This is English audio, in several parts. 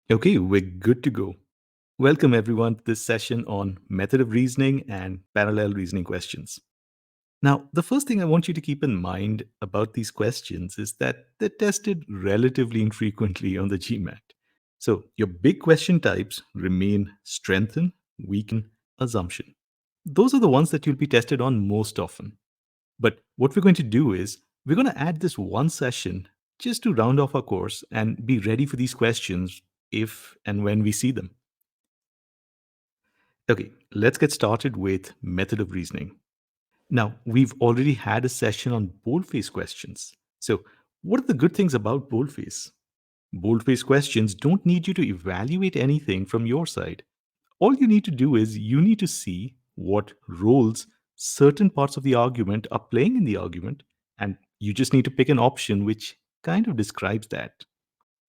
Okay, we're good to go. Welcome everyone to this session on method of reasoning and parallel reasoning questions. Now, the first thing I want you to keep in mind about these questions is that they're tested relatively infrequently on the GMAT. So, your big question types remain strengthen, weaken, assumption. Those are the ones that you'll be tested on most often. But what we're going to do is we're going to add this one session just to round off our course and be ready for these questions if and when we see them. Okay, let's get started with method of reasoning. Now, we've already had a session on boldface questions. So, what are the good things about boldface? Boldface questions don't need you to evaluate anything from your side. All you need to do is you need to see what roles certain parts of the argument are playing in the argument, and you just need to pick an option which kind of describes that.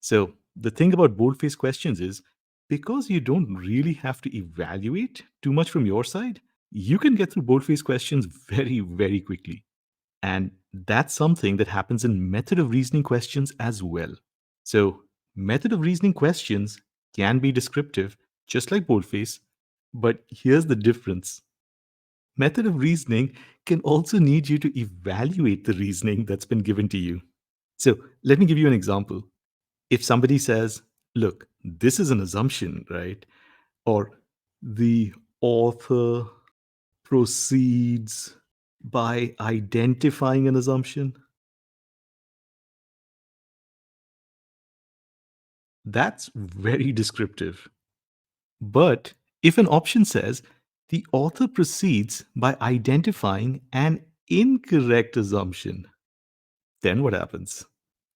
So the thing about boldface questions is because you don't really have to evaluate too much from your side, you can get through boldface questions very, very quickly. And that's something that happens in method of reasoning questions as well. So, method of reasoning questions can be descriptive, just like boldface, but here's the difference. Method of reasoning can also need you to evaluate the reasoning that's been given to you. So, let me give you an example. If somebody says, look, this is an assumption, right? Or the author proceeds by identifying an assumption, that's very descriptive. But if an option says the author proceeds by identifying an incorrect assumption, then what happens?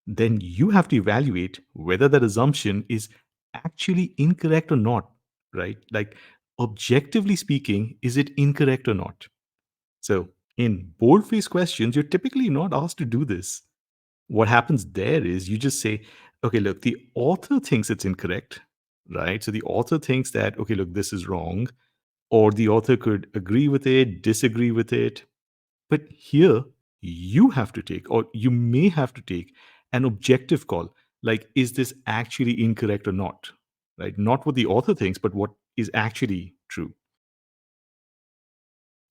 Then you have to evaluate whether that assumption is actually incorrect or not, right? Like, objectively speaking, is it incorrect or not? So, in boldface questions, you're typically not asked to do this. What happens there is you just say, okay, look, the author thinks it's incorrect, right? So the author thinks that, okay, look, this is wrong, or the author could agree with it, disagree with it. But here, you have to take, or you may have to take, an objective call. Like, is this actually incorrect or not? Right? Not what the author thinks, but what is actually true.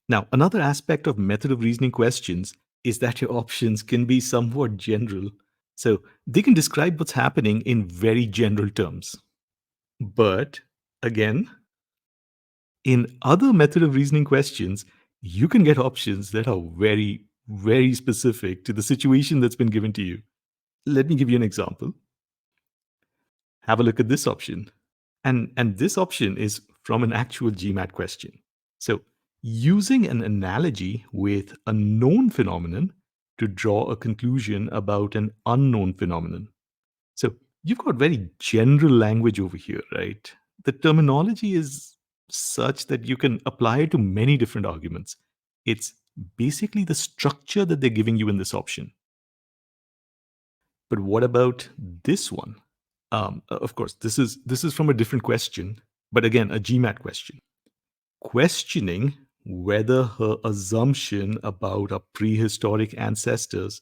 Now, another aspect of method of reasoning questions is that your options can be somewhat general. So they can describe what's happening in very general terms. But again, in other method of reasoning questions, you can get options that are very, very specific to the situation that's been given to you. Let me give you an example. Have a look at this option. And this option is from an actual GMAT question. So, using an analogy with a known phenomenon to draw a conclusion about an unknown phenomenon. So, you've got very general language over here, right? The terminology is such that you can apply it to many different arguments. It's basically the structure that they're giving you in this option. But what about this one? Of course, this is from a different question, but again, a GMAT question. Questioning whether her assumption about our prehistoric ancestors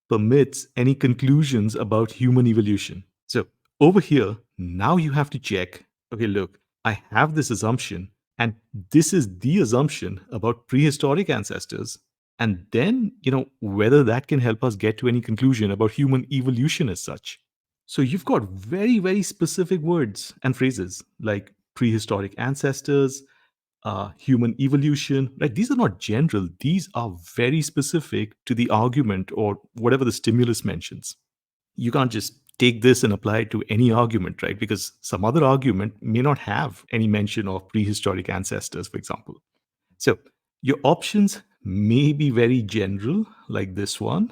permits any conclusions about human evolution. So over here, now you have to check, okay, look, I have this assumption, and this is the assumption about prehistoric ancestors. And then, whether that can help us get to any conclusion about human evolution as such. So you've got very, very specific words and phrases like prehistoric ancestors, human evolution, right? These are not general, these are very specific to the argument or whatever the stimulus mentions. You can't just take this and apply it to any argument, right? Because some other argument may not have any mention of prehistoric ancestors, for example. So your options may be very general, like this one,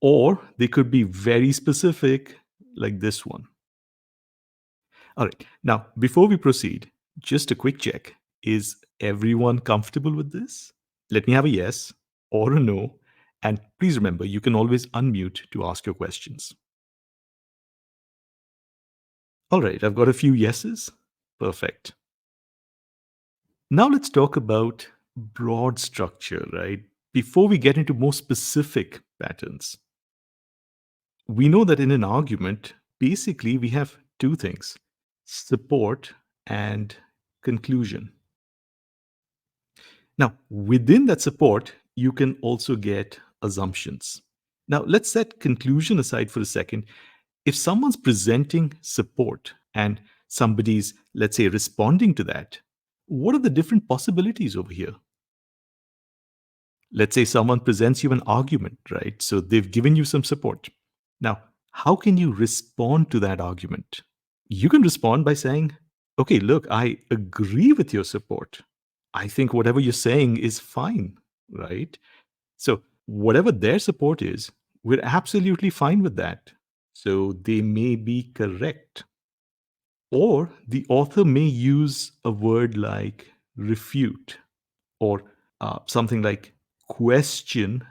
or they could be very specific, like this one. All right. Now, before we proceed, just a quick check. Is everyone comfortable with this? Let me have a yes or a no. And please remember, you can always unmute to ask your questions. All right. I've got a few yeses. Perfect. Now let's talk about broad structure, right? Before we get into more specific patterns. We know that in an argument, basically we have two things: support and conclusion. Now, within that support, you can also get assumptions. Now, let's set conclusion aside for a second. If someone's presenting support and somebody's, let's say, responding to that, what are the different possibilities over here? Let's say someone presents you an argument, right? So they've given you some support. Now, how can you respond to that argument? You can respond by saying, okay, look, I agree with your support. I think whatever you're saying is fine, right? So, whatever their support is, we're absolutely fine with that. So, they may be correct. Or the author may use a word like refute or something like question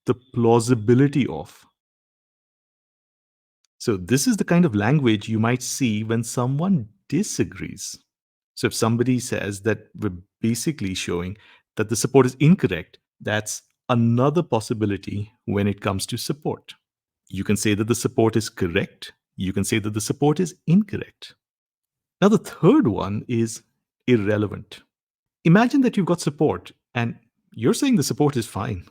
the plausibility of. So, this is the kind of language you might see when someone disagrees. So, if somebody says that we're basically showing that the support is incorrect, that's another possibility when it comes to support. You can say that the support is correct. You can say that the support is incorrect. Now, the third one is irrelevant. Imagine that you've got support and you're saying the support is fine.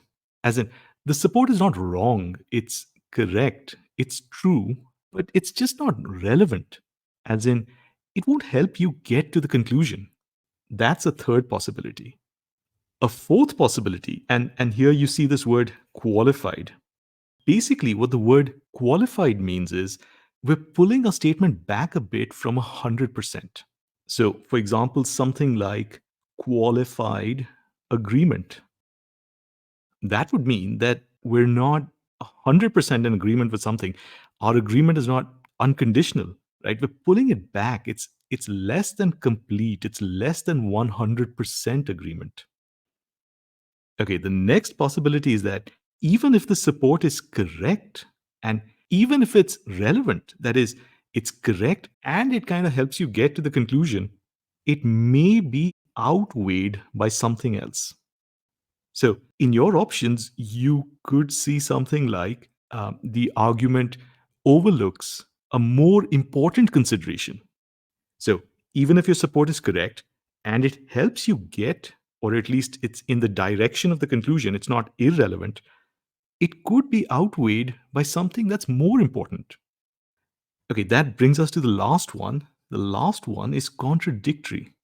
As in, the support is not wrong, it's correct, it's true, but it's just not relevant. As in, it won't help you get to the conclusion. That's a third possibility. A fourth possibility, and here you see this word qualified. Basically, what the word qualified means is we're pulling a statement back a bit from 100%. So, for example, something like qualified agreement. That would mean that we're not 100% in agreement with something. Our agreement is not unconditional, right? We're pulling it back. It's less than complete. It's less than 100% agreement. Okay, the next possibility is that even if the support is correct and even if it's relevant, that is, it's correct and it kind of helps you get to the conclusion, it may be outweighed by something else. So, in your options, you could see something like the argument overlooks a more important consideration. So, even if your support is correct and it helps you get, or at least it's in the direction of the conclusion, it's not irrelevant, it could be outweighed by something that's more important. Okay, that brings us to the last one. The last one is contradictory.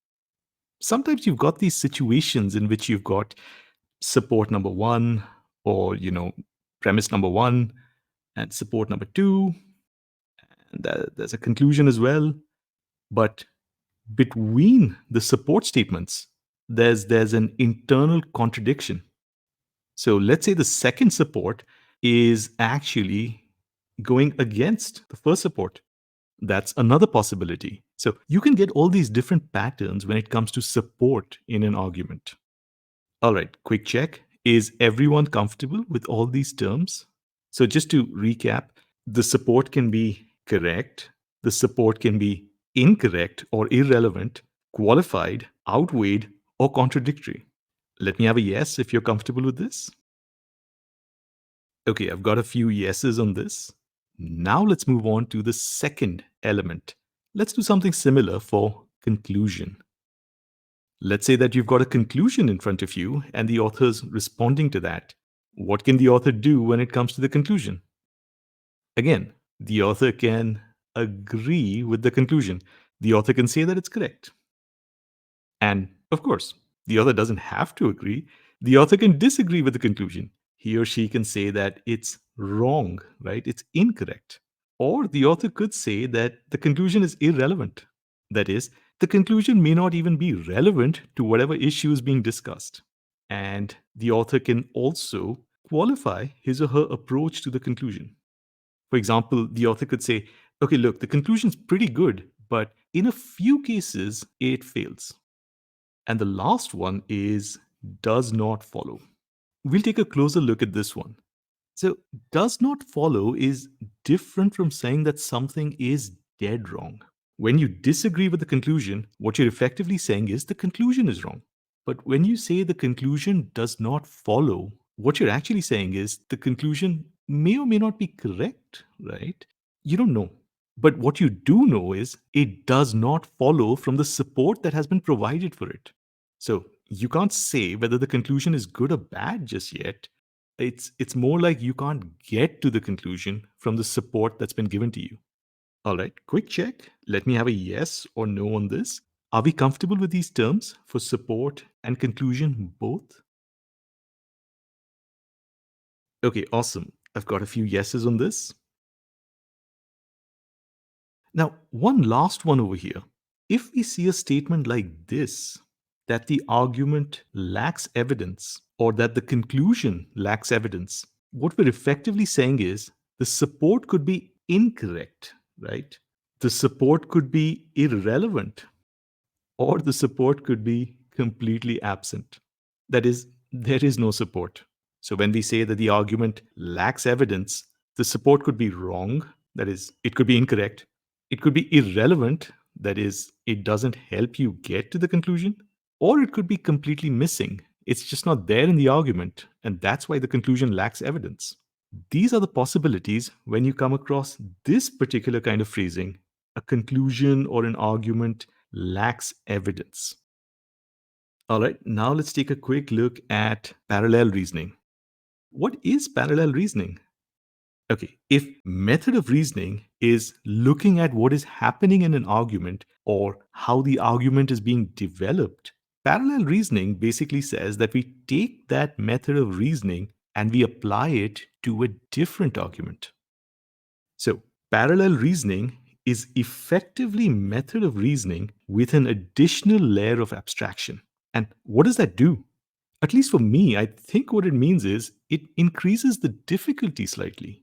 Sometimes you've got these situations in which you've got support number one, or, premise number one, and support number two, and there's a conclusion as well. But between the support statements, there's an internal contradiction. So let's say the second support is actually going against the first support. That's another possibility. So you can get all these different patterns when it comes to support in an argument. All right, quick check. Is everyone comfortable with all these terms? So just to recap, the support can be correct, the support can be incorrect or irrelevant, qualified, outweighed, or contradictory. Let me have a yes if you're comfortable with this. Okay, I've got a few yeses on this. Now let's move on to the second element. Let's do something similar for conclusion. Let's say that you've got a conclusion in front of you and the author's responding to that. What can the author do when it comes to the conclusion? Again, the author can agree with the conclusion. The author can say that it's correct. And of course, the author doesn't have to agree. The author can disagree with the conclusion. He or she can say that it's wrong, right? It's incorrect. Or the author could say that the conclusion is irrelevant. That is, the conclusion may not even be relevant to whatever issue is being discussed. And the author can also qualify his or her approach to the conclusion. For example, the author could say, okay, look, the conclusion's pretty good, but in a few cases, it fails. And the last one is does not follow. We'll take a closer look at this one. So, does not follow is different from saying that something is dead wrong. When you disagree with the conclusion, what you're effectively saying is the conclusion is wrong. But when you say the conclusion does not follow, what you're actually saying is the conclusion may or may not be correct, right? You don't know. But what you do know is it does not follow from the support that has been provided for it. So you can't say whether the conclusion is good or bad just yet. It's more like you can't get to the conclusion from the support that's been given to you. All right, quick check. Let me have a yes or no on this. Are we comfortable with these terms for support and conclusion both? Okay, awesome. I've got a few yeses on this. Now, one last one over here. If we see a statement like this, that the argument lacks evidence or that the conclusion lacks evidence, what we're effectively saying is the support could be incorrect, right? The support could be irrelevant or the support could be completely absent. That is, there is no support. So when we say that the argument lacks evidence, the support could be wrong, that is, it could be incorrect. It could be irrelevant, that is, it doesn't help you get to the conclusion, or it could be completely missing. It's just not there in the argument, and that's why the conclusion lacks evidence. These are the possibilities when you come across this particular kind of phrasing. A conclusion or an argument lacks evidence. All right, now let's take a quick look at parallel reasoning. What is parallel reasoning? Okay, if method of reasoning is looking at what is happening in an argument or how the argument is being developed, parallel reasoning basically says that we take that method of reasoning and we apply it to a different argument. So, parallel reasoning is effectively method of reasoning with an additional layer of abstraction. And what does that do? At least for me, I think what it means is it increases the difficulty slightly.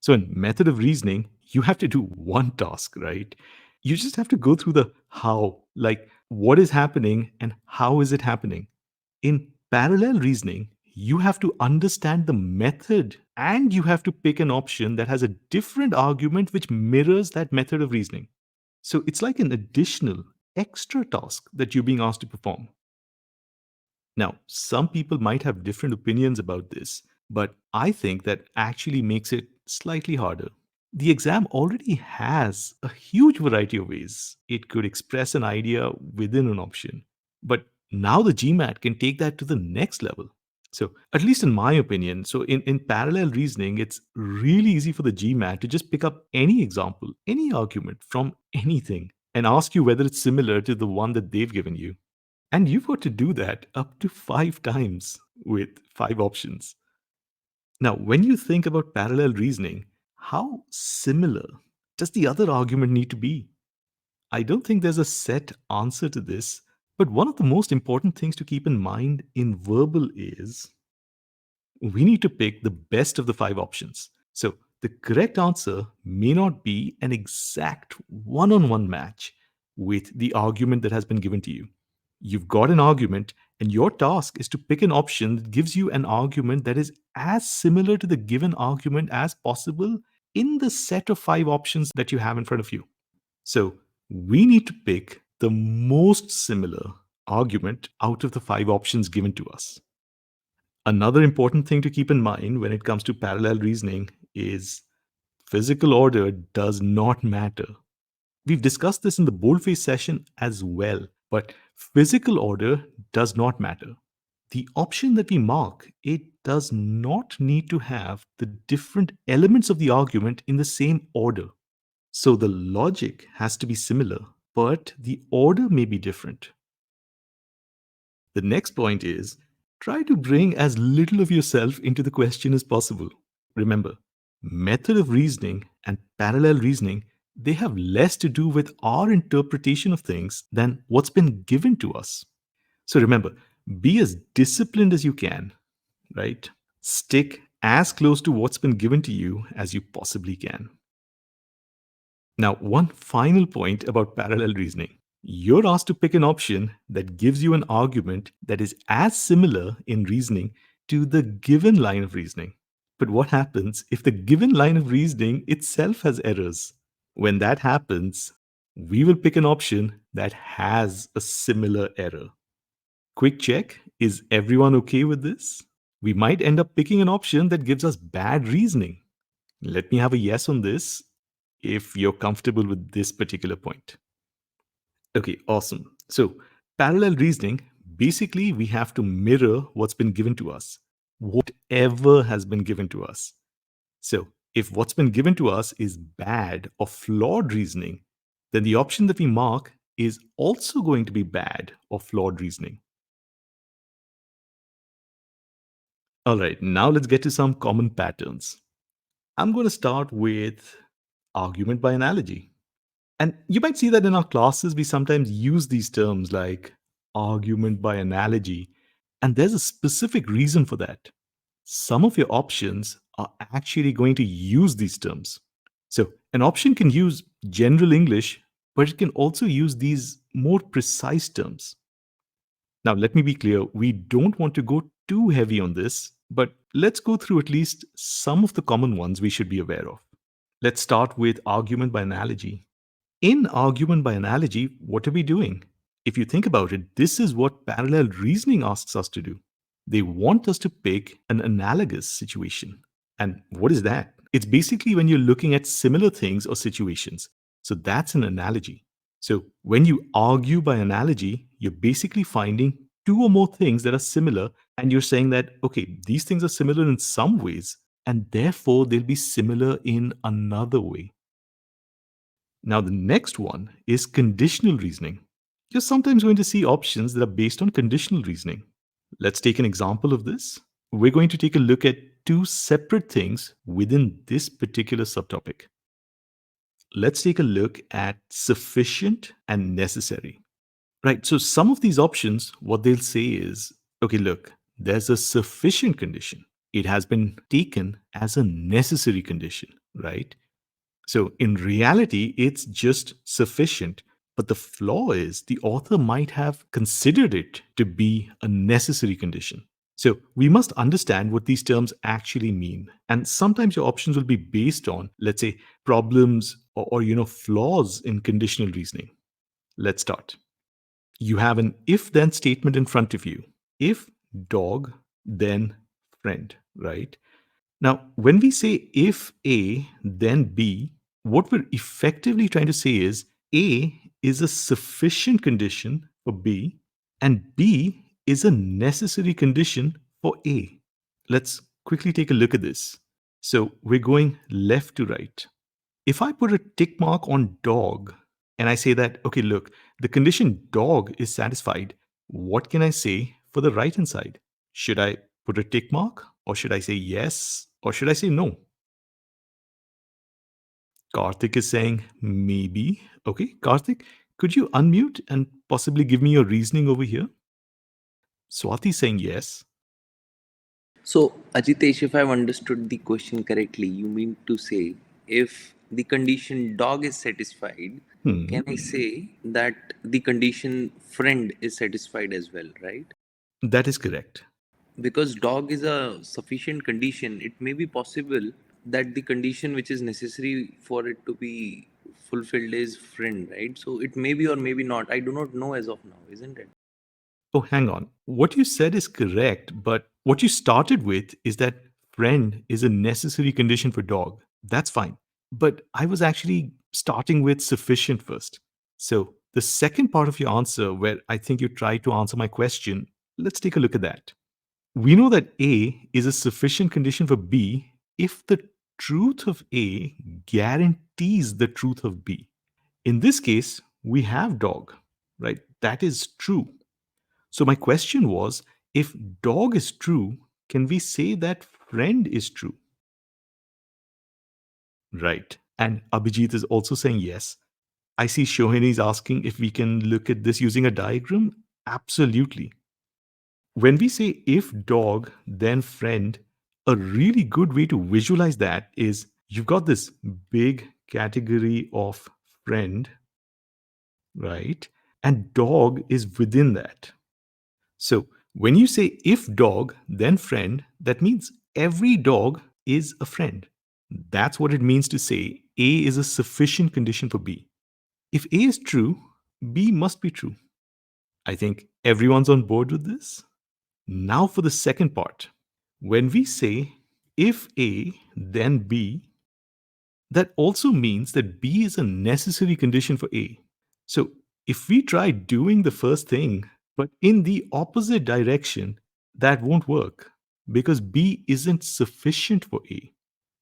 So, in method of reasoning, you have to do one task, right? You just have to go through the how, like what is happening and how is it happening. In parallel reasoning, you have to understand the method and you have to pick an option that has a different argument which mirrors that method of reasoning. So it's like an additional, extra task that you're being asked to perform. Now, some people might have different opinions about this, but I think that actually makes it slightly harder. The exam already has a huge variety of ways it could express an idea within an option. But now the GMAT can take that to the next level. So, at least in my opinion, so in parallel reasoning, it's really easy for the GMAT to just pick up any example, any argument from anything and ask you whether it's similar to the one that they've given you. And you've got to do that up to 5 times with 5 options. Now, when you think about parallel reasoning, how similar does the other argument need to be? I don't think there's a set answer to this, but one of the most important things to keep in mind in verbal is we need to pick the best of the 5 options. So the correct answer may not be an exact one on one match with the argument that has been given to you. You've got an argument, and your task is to pick an option that gives you an argument that is as similar to the given argument as possible in the set of 5 options that you have in front of you. So we need to pick the most similar argument out of the 5 options given to us. Another important thing to keep in mind when it comes to parallel reasoning is physical order does not matter. We've discussed this in the boldface session as well, but physical order does not matter. The option that we mark, it does not need to have the different elements of the argument in the same order. So the logic has to be similar, but the order may be different. The next point is try to bring as little of yourself into the question as possible. Remember, method of reasoning and parallel reasoning, they have less to do with our interpretation of things than what's been given to us. So remember, be as disciplined as you can, right? Stick as close to what's been given to you as you possibly can. Now, one final point about parallel reasoning. You're asked to pick an option that gives you an argument that is as similar in reasoning to the given line of reasoning. But what happens if the given line of reasoning itself has errors? When that happens, we will pick an option that has a similar error. Quick check, is everyone okay with this? We might end up picking an option that gives us bad reasoning. Let me have a yes on this. if you're comfortable with this particular point. Okay, awesome. So, parallel reasoning, basically, we have to mirror what's been given to us, whatever has been given to us. So, if what's been given to us is bad or flawed reasoning, then the option that we mark is also going to be bad or flawed reasoning. All right, now let's get to some common patterns. I'm going to start with argument by analogy. And you might see that in our classes, we sometimes use these terms like argument by analogy. And there's a specific reason for that. Some of your options are actually going to use these terms. So, an option can use general English, but it can also use these more precise terms. Now, let me be clear, we don't want to go too heavy on this, but let's go through at least some of the common ones we should be aware of. Let's start with argument by analogy. In argument by analogy, what are we doing? If you think about it, this is what parallel reasoning asks us to do. They want us to pick an analogous situation. And what is that? It's basically when you're looking at similar things or situations. So that's an analogy. So when you argue by analogy, you're basically finding two or more things that are similar, and you're saying that, okay, these things are similar in some ways, and therefore they'll be similar in another way. Now, the next one is conditional reasoning. You're sometimes going to see options that are based on conditional reasoning. Let's take an example of this. We're going to take a look at two separate things within this particular subtopic. Let's take a look at sufficient and necessary. Right, so some of these options, what they'll say is, okay, look, there's a sufficient condition. It has been taken as a necessary condition, right? So in reality, it's just sufficient. But the flaw is the author might have considered it to be a necessary condition. So we must understand what these terms actually mean. And sometimes your options will be based on, let's say, problems or flaws in conditional reasoning. Let's start. You have an if then statement in front of you. If dog, then friend, right? Now, when we say if A, then B, what we're effectively trying to say is A is a sufficient condition for B, and B is a necessary condition for A. Let's quickly take a look at this. So we're going left to right. If I put a tick mark on dog and I say that, okay, look, the condition dog is satisfied, what can I say for the right hand side? Should I put a tick mark, or should I say yes, or should I say no? Karthik is saying maybe. Okay, Karthik, could you unmute and possibly give me your reasoning over here? Swati is saying yes. So, Ajitesh, if I've understood the question correctly, you mean to say if the condition dog is satisfied, Hmm, can I say that the condition friend is satisfied as well, right? that is correct. Because dog is a sufficient condition, it may be possible that the condition which is necessary for it to be fulfilled is friend, right? So, it may be or maybe not. I do not know as of now, isn't it? Oh, hang on. What you said is correct, but what you started with is that friend is a necessary condition for dog. That's fine. But I was actually starting with sufficient first. So, the second part of your answer, where I think you tried to answer my question, let's take a look at that. We know that A is a sufficient condition for B if the truth of A guarantees the truth of B. In this case, we have dog, right? That is true. So my question was, if dog is true, can we say that friend is true? Right. And Abhijit is also saying yes. I see Shohini is asking if we can look at this using a diagram. Absolutely. When we say if dog, then friend, a really good way to visualize that is you've got this big category of friend, right? And dog is within that. So when you say if dog, then friend, that means every dog is a friend. That's what it means to say A is a sufficient condition for B. If A is true, B must be true. I think everyone's on board with this. Now for the second part. When we say if A, then B, that also means that B is a necessary condition for A. So if we try doing the first thing, but in the opposite direction, that won't work because B isn't sufficient for A.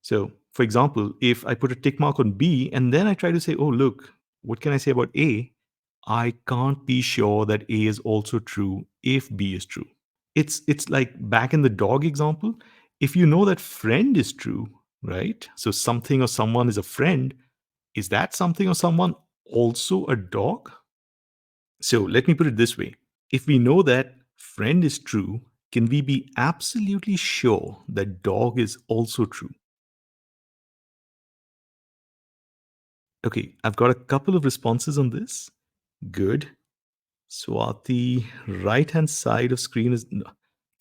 So, for example, if I put a tick mark on B and then I try to say, oh, look, what can I say about A? I can't be sure that A is also true if B is true. It's like back in the dog example, if you know that friend is true, right? So something or someone is a friend, is that something or someone also a dog? So let me put it this way. If we know that friend is true, can we be absolutely sure that dog is also true? Okay, I've got a couple of responses on this. Good. Swati, right hand side of screen is no.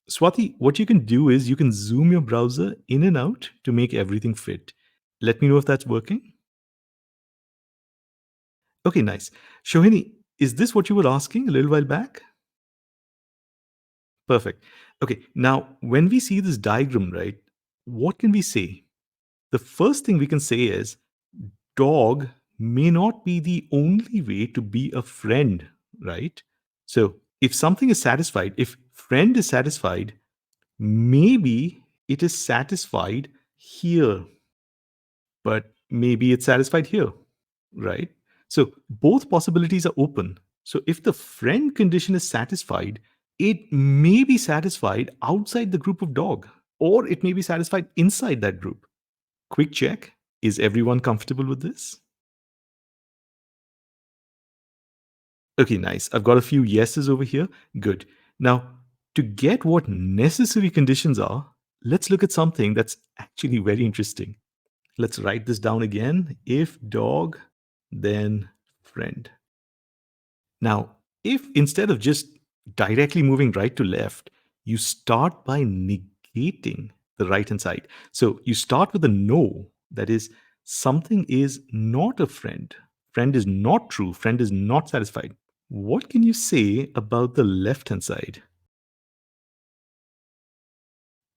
Swati, what you can do is you can zoom your browser in and out to make everything fit. Let me know if that's working. Okay, nice. Shohini, is this what you were asking a little while back? Perfect. Okay, now when we see this diagram, right, what can we say? The first thing we can say is dog may not be the only way to be a friend, right? So if something is satisfied, if friend is satisfied, maybe it is satisfied here, but maybe it's satisfied here, right? So both possibilities are open. So if the friend condition is satisfied, it may be satisfied outside the group of dog, or it may be satisfied inside that group. Quick check. Is everyone comfortable with this? Okay, nice. I've got a few yeses over here. Good. Now, to get what necessary conditions are, let's look at something that's actually very interesting. Let's write this down again. If dog, then friend. Now, if instead of just directly moving right to left, you start by negating the right hand side. So you start with a no, that is, something is not a friend. Friend is not true. Friend is not satisfied. What can you say about the left hand side?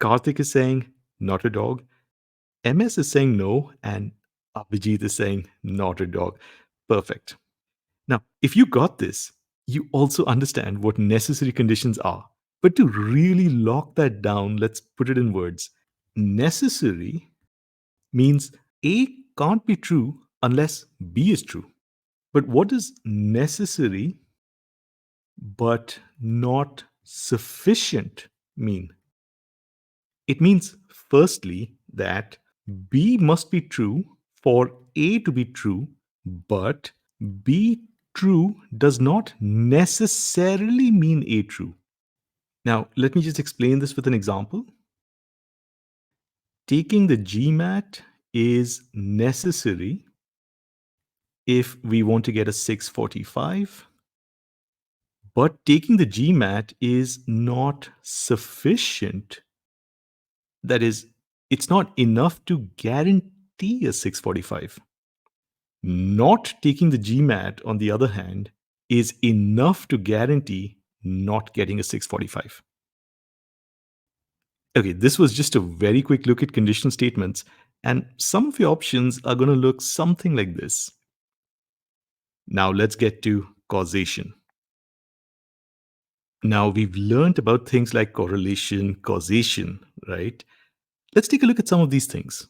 Karthik is saying, not a dog. MS is saying no, and Abhijit is saying, not a dog. Perfect. Now, if you got this, you also understand what necessary conditions are. But to really lock that down, let's put it in words. Necessary means A can't be true unless B is true. But what does necessary but not sufficient mean? It means, firstly, that B must be true for A to be true, but B true does not necessarily mean A true. Now, let me just explain this with an example. Taking the GMAT is necessary if we want to get a 645, but taking the GMAT is not sufficient. That is, it's not enough to guarantee a 645. Not taking the GMAT, on the other hand, is enough to guarantee not getting a 645. Okay, this was just a very quick look at conditional statements, and some of your options are going to look something like this. Now let's get to causation. Now we've learned about things like correlation, causation, right? Let's take a look at some of these things.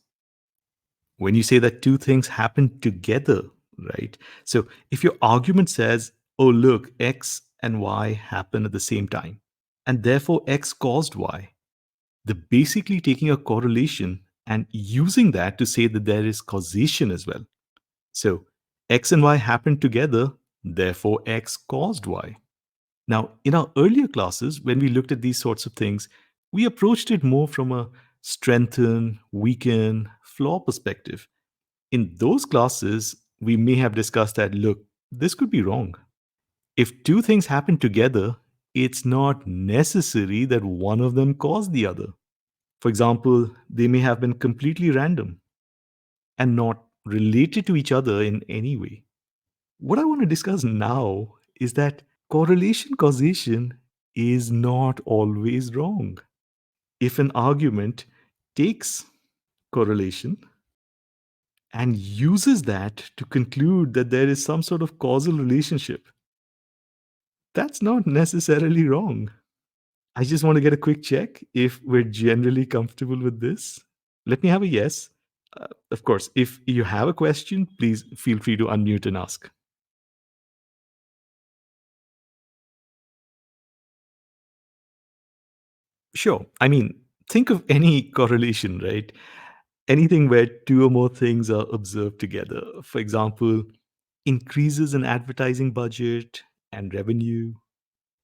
When you say that two things happen together, right? So if your argument says, oh, look, X and Y happen at the same time, and therefore X caused Y, they're basically taking a correlation and using that to say that there is causation as well. So X and Y happened together, therefore X caused Y. Now, in our earlier classes, when we looked at these sorts of things, we approached it more from a strengthen, weaken, flaw perspective. In those classes, we may have discussed that look, this could be wrong. If two things happen together, it's not necessary that one of them caused the other. For example, they may have been completely random and not related to each other in any way. What I want to discuss now is that correlation causation is not always wrong. If an argument takes correlation and uses that to conclude that there is some sort of causal relationship. That's not necessarily wrong. I just want to get a quick check if we're generally comfortable with this. Let me have a yes. Of course, if you have a question, please feel free to unmute and ask. Sure. I mean, think of any correlation, right? Anything where two or more things are observed together. For example, increases in advertising budget and revenue,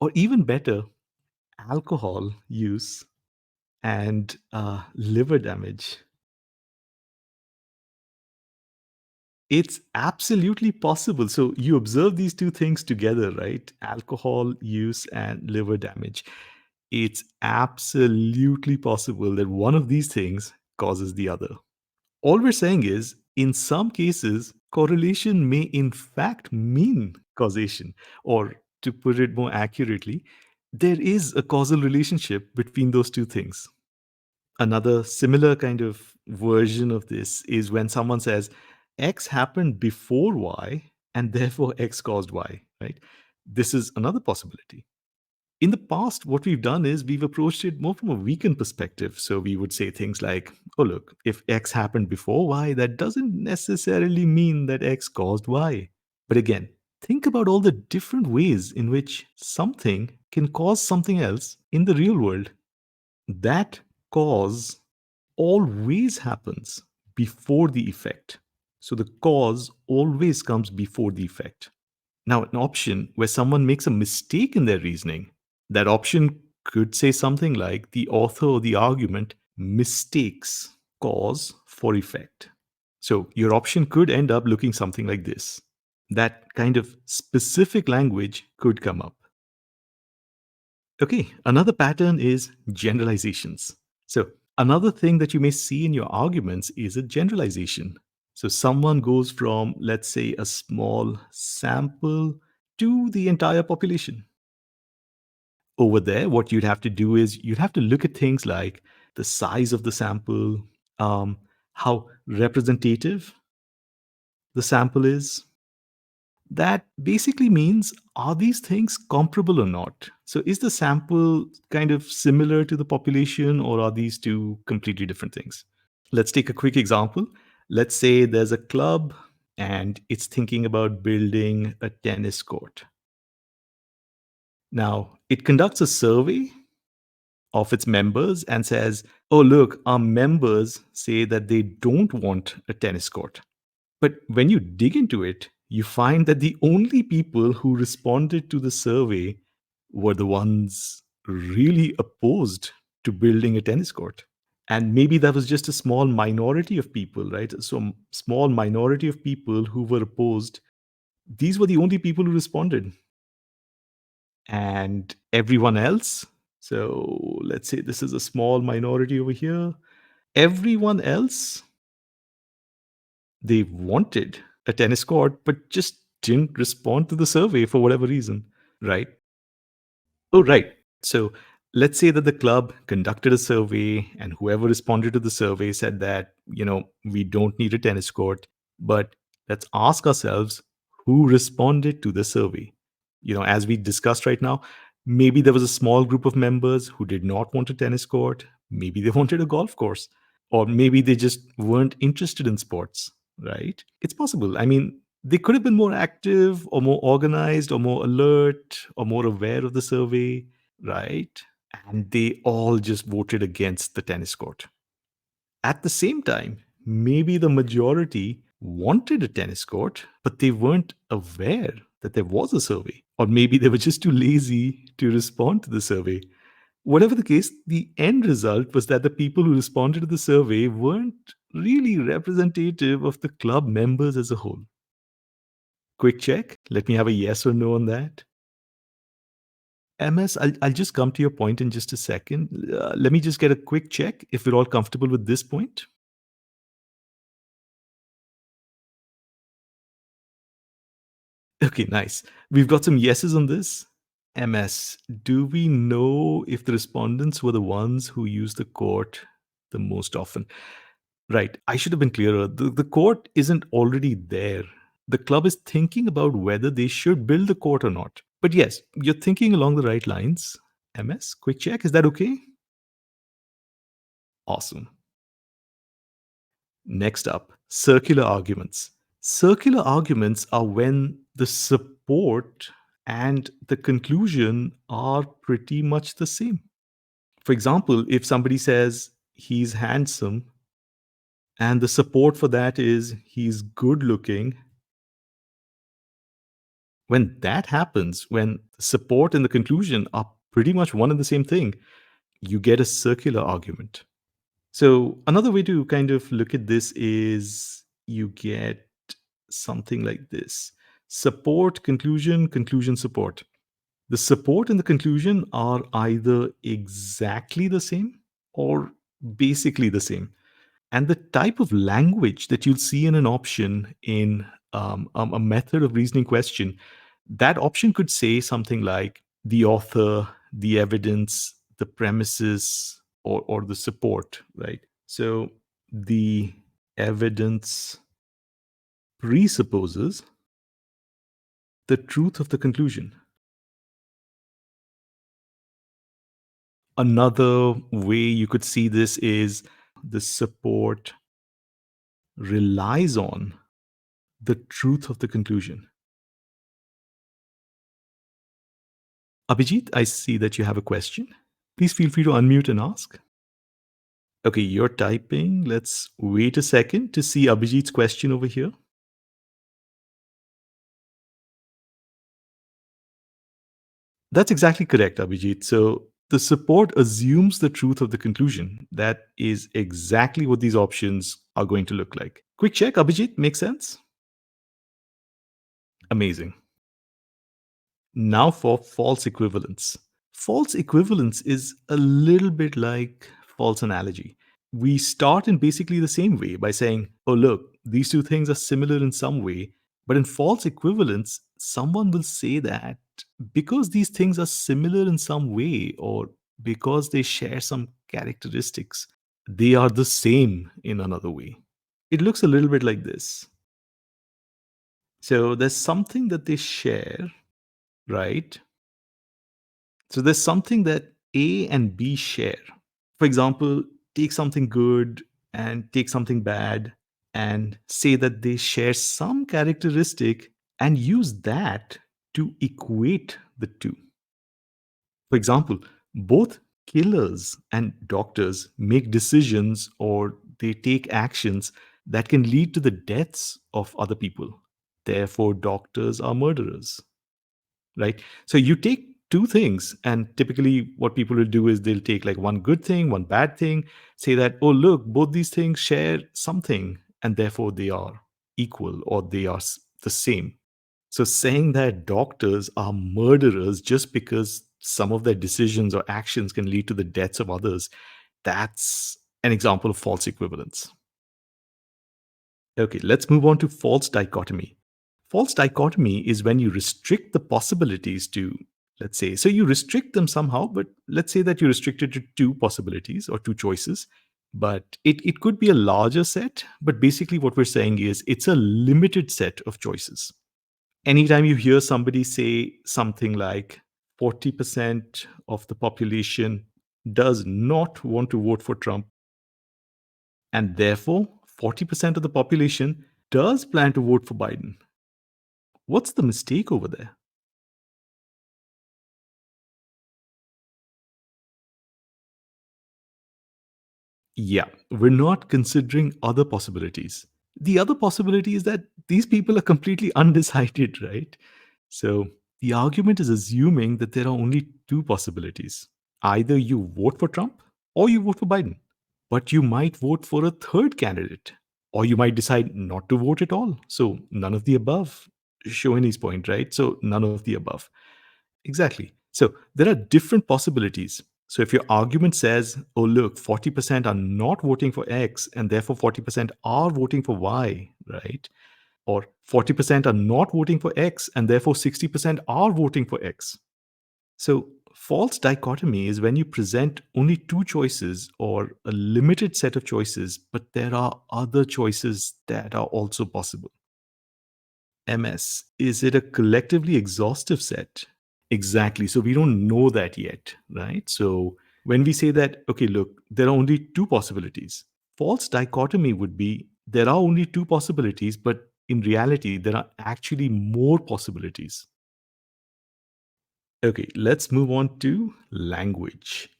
or even better, alcohol use and liver damage. It's absolutely possible. So you observe these two things together, right? Alcohol use and liver damage. It's absolutely possible that one of these things causes the other. All we're saying is, in some cases, correlation may in fact mean causation. Or to put it more accurately, there is a causal relationship between those two things. Another similar kind of version of this is when someone says X happened before Y and therefore X caused Y, right? This is another possibility. In the past, what we've done is we've approached it more from a weekend perspective. So we would say things like, oh, look, if X happened before Y, that doesn't necessarily mean that X caused Y. But again, think about all the different ways in which something can cause something else in the real world. That cause always happens before the effect. So the cause always comes before the effect. Now, an option where someone makes a mistake in their reasoning, that option could say something like the author of the argument mistakes cause for effect. So your option could end up looking something like this. That kind of specific language could come up. Okay, another pattern is generalizations. So, another thing that you may see in your arguments is a generalization. So, someone goes from, let's say, a small sample to the entire population. Over there, what you'd have to do is you'd have to look at things like the size of the sample, um, how representative the sample is, that basically means, are these things comparable or not? So is the sample kind of similar to the population, or are these two completely different things? Let's take a quick example. Let's say there's a club and it's thinking about building a tennis court. Now, it conducts a survey of its members and says, oh, look, our members say that they don't want a tennis court. But when you dig into it, you find that the only people who responded to the survey were the ones really opposed to building a tennis court. And maybe that was just a small minority of people, right? So, small minority of people who were opposed. These were the only people who responded. And everyone else, so let's say this is a small minority over here, everyone else, they wanted a tennis court, but just didn't respond to the survey for whatever reason, right? Oh, right. So let's say that the club conducted a survey and whoever responded to the survey said that, we don't need a tennis court. But let's ask ourselves who responded to the survey. As we discussed right now, maybe there was a small group of members who did not want a tennis court. Maybe they wanted a golf course, or maybe they just weren't interested in sports, right? It's possible. I mean, they could have been more active or more organized or more alert or more aware of the survey, right? And they all just voted against the tennis court. At the same time, maybe the majority wanted a tennis court, but they weren't aware that there was a survey. Or maybe they were just too lazy to respond to the survey. Whatever the case, the end result was that the people who responded to the survey weren't really representative of the club members as a whole. Quick check. Let me have a yes or no on that. MS, I'll just come to your point in just a second. Let me just get a quick check if we're all comfortable with this point. Okay, nice. We've got some yeses on this. MS, do we know if the respondents were the ones who used the court the most often? Right. I should have been clearer. The court isn't already there. The club is thinking about whether they should build the court or not. But yes, you're thinking along the right lines. MS, quick check. Is that okay? Awesome. Next up, circular arguments. Circular arguments are when the support and the conclusion are pretty much the same. For example, if somebody says he's handsome and the support for that is he's good looking, when that happens, when the support and the conclusion are pretty much one and the same thing, you get a circular argument. So, another way to kind of look at this is you get something like this: support, conclusion, conclusion, support. The support and the conclusion are either exactly the same or basically the same. And the type of language that you'll see in an option in a method of reasoning question, that option could say something like the author, the evidence, the premises, or the support, right? So the evidence presupposes the truth of the conclusion. Another way you could see this is the support relies on the truth of the conclusion. Abhijit, I see that you have a question. Please feel free to unmute and ask. Okay, you're typing. Let's wait a second to see Abhijit's question over here. That's exactly correct, Abhijit. So the support assumes the truth of the conclusion. That is exactly what these options are going to look like. Quick check, Abhijit, makes sense? Amazing. Now for false equivalence. False equivalence is a little bit like false analogy. We start in basically the same way by saying, oh, look, these two things are similar in some way. But in false equivalence, someone will say that because these things are similar in some way or because they share some characteristics, they are the same in another way. It looks a little bit like this. So there's something that they share, right? So there's something that A and B share. For example, take something good and take something bad and say that they share some characteristic and use that to equate the two. For example, both killers and doctors make decisions or they take actions that can lead to the deaths of other people. Therefore, doctors are murderers, right? So you take two things, and typically what people will do is they'll take like one good thing, one bad thing, say that, oh, look, both these things share something, and therefore they are equal or they are the same. So saying that doctors are murderers just because some of their decisions or actions can lead to the deaths of others, that's an example of false equivalence. Okay, let's move on to false dichotomy. False dichotomy is when you restrict the possibilities to, let's say, so you restrict them somehow, but let's say that you restrict it to two possibilities or two choices. But it could be a larger set, but basically what we're saying is it's a limited set of choices. Anytime you hear somebody say something like 40% of the population does not want to vote for Trump, and therefore 40% of the population does plan to vote for Biden, what's the mistake over there? Yeah, we're not considering other possibilities. The other possibility is that these people are completely undecided, right? So the argument is assuming that there are only two possibilities. Either you vote for Trump or you vote for Biden. But you might vote for a third candidate, or you might decide not to vote at all. So none of the above. Showini's point, right? So none of the above. Exactly. So there are different possibilities. So if your argument says, oh, look, 40% are not voting for X and therefore 40% are voting for Y, right? Or 40% are not voting for X and therefore 60% are voting for X. So False dichotomy is when you present only two choices or a limited set of choices, but there are other choices that are also possible. MS, is it a collectively exhaustive set? Exactly. So we don't know that yet, right? So when we say that, okay, look, there are only two possibilities, false dichotomy would be there are only two possibilities, but in reality, there are actually more possibilities. Okay, let's move on to language.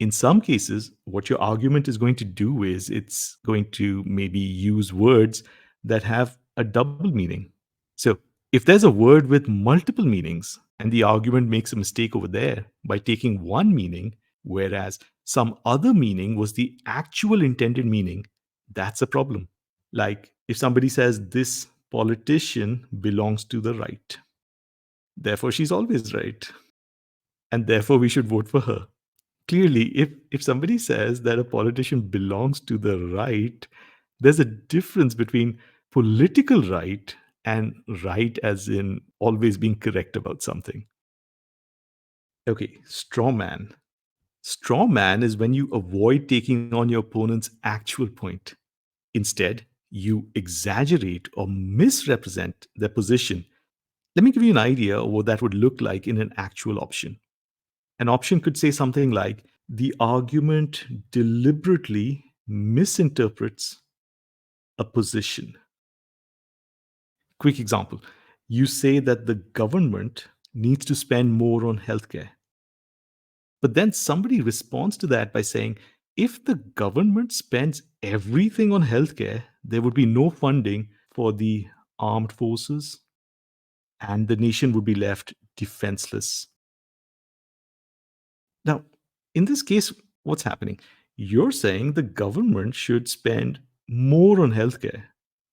In some cases, what your argument is going to do is it's going to maybe use words that have a double meaning. So, if there's a word with multiple meanings and the argument makes a mistake over there by taking one meaning, whereas some other meaning was the actual intended meaning, that's a problem. Like if somebody says, this politician belongs to the right, therefore she's always right, and therefore we should vote for her. Clearly, if somebody says that a politician belongs to the right, there's a difference between political right and right as in always being correct about something. Okay, straw man. Straw man is when you avoid taking on your opponent's actual point. Instead, you exaggerate or misrepresent their position. Let me give you an idea of what that would look like in an actual option. An option could say something like, the argument deliberately misinterprets a position. Quick example, you say that the government needs to spend more on healthcare. But then somebody responds to that by saying, if the government spends everything on healthcare, there would be no funding for the armed forces and the nation would be left defenseless. Now, in this case, what's happening? You're saying the government should spend more on healthcare.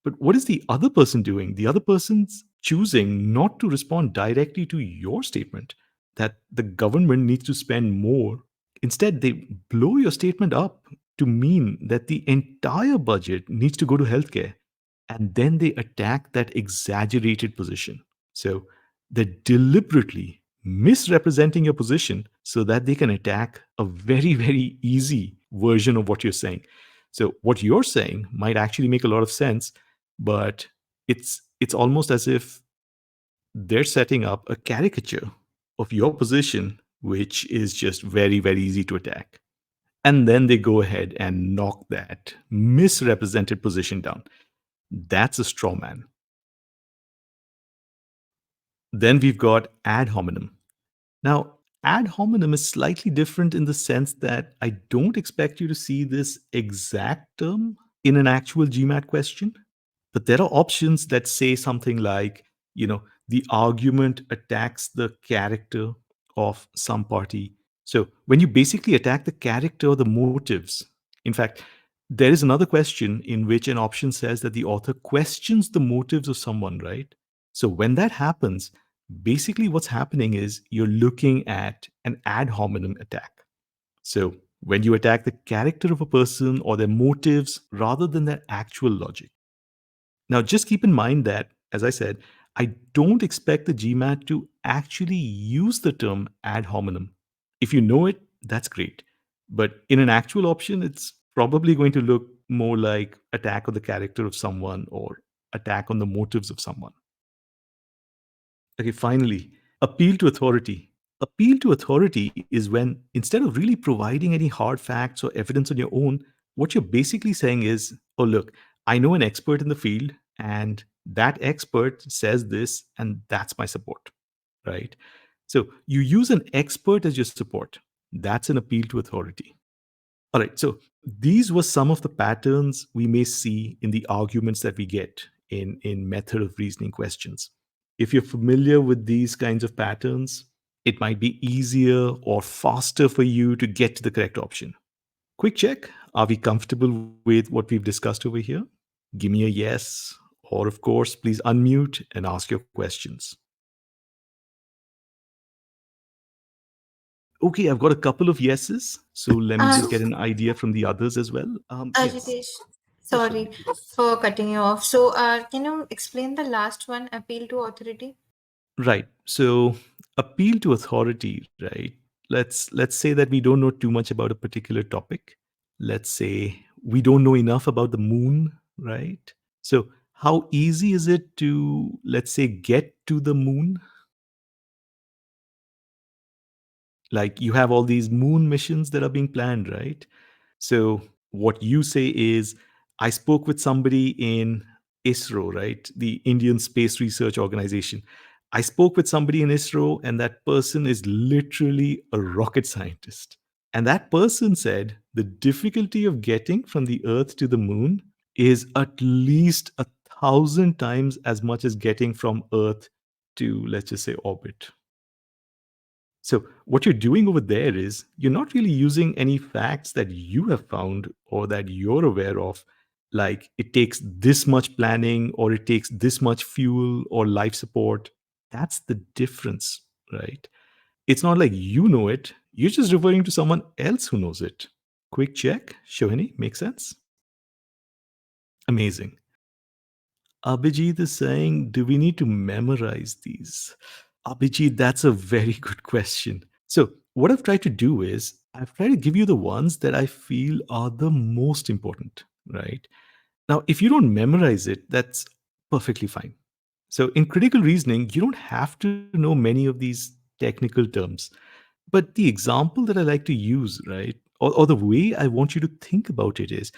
But what is the other person doing? The other person's choosing not to respond directly to your statement that the government needs to spend more. Instead, they blow your statement up to mean that the entire budget needs to go to healthcare. And then they attack that exaggerated position. So they're deliberately misrepresenting your position so that they can attack a very, very easy version of what you're saying. So what you're saying might actually make a lot of sense, but it's almost as if they're setting up a caricature of your position, which is just very, very easy to attack. And then they go ahead and knock that misrepresented position down. That's a straw man. Then we've got ad hominem. Now, ad hominem is slightly different in the sense that I don't expect you to see this exact term in an actual GMAT question, but there are options that say something like, the argument attacks the character of some party. So when you basically attack the character or the motives, in fact, there is another question in which an option says that the author questions the motives of someone, right? So when that happens, basically what's happening is you're looking at an ad hominem attack. So when you attack the character of a person or their motives rather than their actual logic. Now, just keep in mind that, as I said, I don't expect the GMAT to actually use the term ad hominem. If you know it, that's great. But in an actual option, it's probably going to look more like attack on the character of someone or attack on the motives of someone. Okay, finally, appeal to authority. Appeal to authority is when instead of really providing any hard facts or evidence on your own, what you're basically saying is, oh, look, I know an expert in the field, and that expert says this, and that's my support, right? So you use an expert as your support. That's an appeal to authority. All right. So these were some of the patterns we may see in the arguments that we get in method of reasoning questions. If you're familiar with these kinds of patterns, it might be easier or faster for you to get to the correct option. Quick check. Are we comfortable with what we've discussed over here? Give me a yes, or of course, please unmute and ask your questions. Okay, I've got a couple of yeses. So let me just Uh, get an idea from the others as well. Yes. Ajitesh, Yes, sure. sorry for cutting you off. So, can you explain the last one, appeal to authority? Right. So, appeal to authority, right? let's say that we don't know too much about a particular topic. Let's say we don't know enough about the moon, right? So how easy is it to, let's say, get to the moon? Like, you have all these moon missions that are being planned, right? So what you say is, I spoke with somebody in ISRO, right? The Indian Space Research Organization. I spoke with somebody in ISRO, and that person is literally a rocket scientist. And that person said the difficulty of getting from the Earth to the moon is at least 1,000 times as much as getting from Earth to, let's just say, orbit. So, what you're doing over there is you're not really using any facts that you have found or that you're aware of, like it takes this much planning or it takes this much fuel or life support. That's the difference, right? It's not like you know it, you're just referring to someone else who knows it. Quick check, Shohini, makes sense? Amazing. Abhijit is saying, do we need to memorize these? Abhijit, that's a very good question. So, what I've tried to do is, I've tried to give you the ones that I feel are the most important, right? Now, if you don't memorize it, that's perfectly fine. So, in critical reasoning, you don't have to know many of these technical terms. But the example that I like to use, right, or the way I want you to think about it is,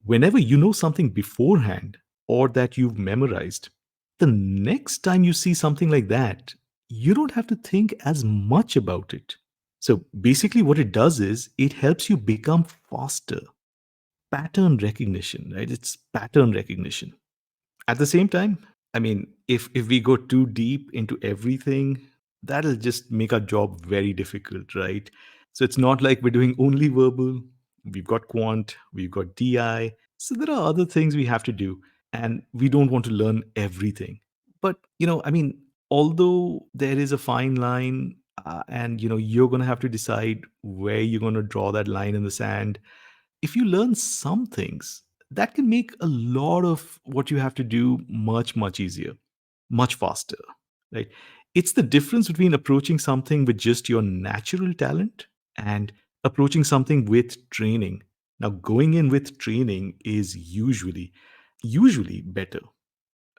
whenever you know something beforehand or that you've memorized, the next time you see something like that, you don't have to think as much about it. So basically, what it does is it helps you become faster. Pattern recognition, right? It's pattern recognition. At the same time, I mean, if we go too deep into everything, that'll just make our job very difficult, right? So it's not like we're doing only verbal. We've got quant, we've got DI. So there are other things we have to do, and we don't want to learn everything. But I mean, although there is a fine line, and you're going to have to decide where you're going to draw that line in the sand. If you learn some things, that can make a lot of what you have to do much, much easier, much faster, right? It's the difference between approaching something with just your natural talent and approaching something with training. Now, going in with training is usually better.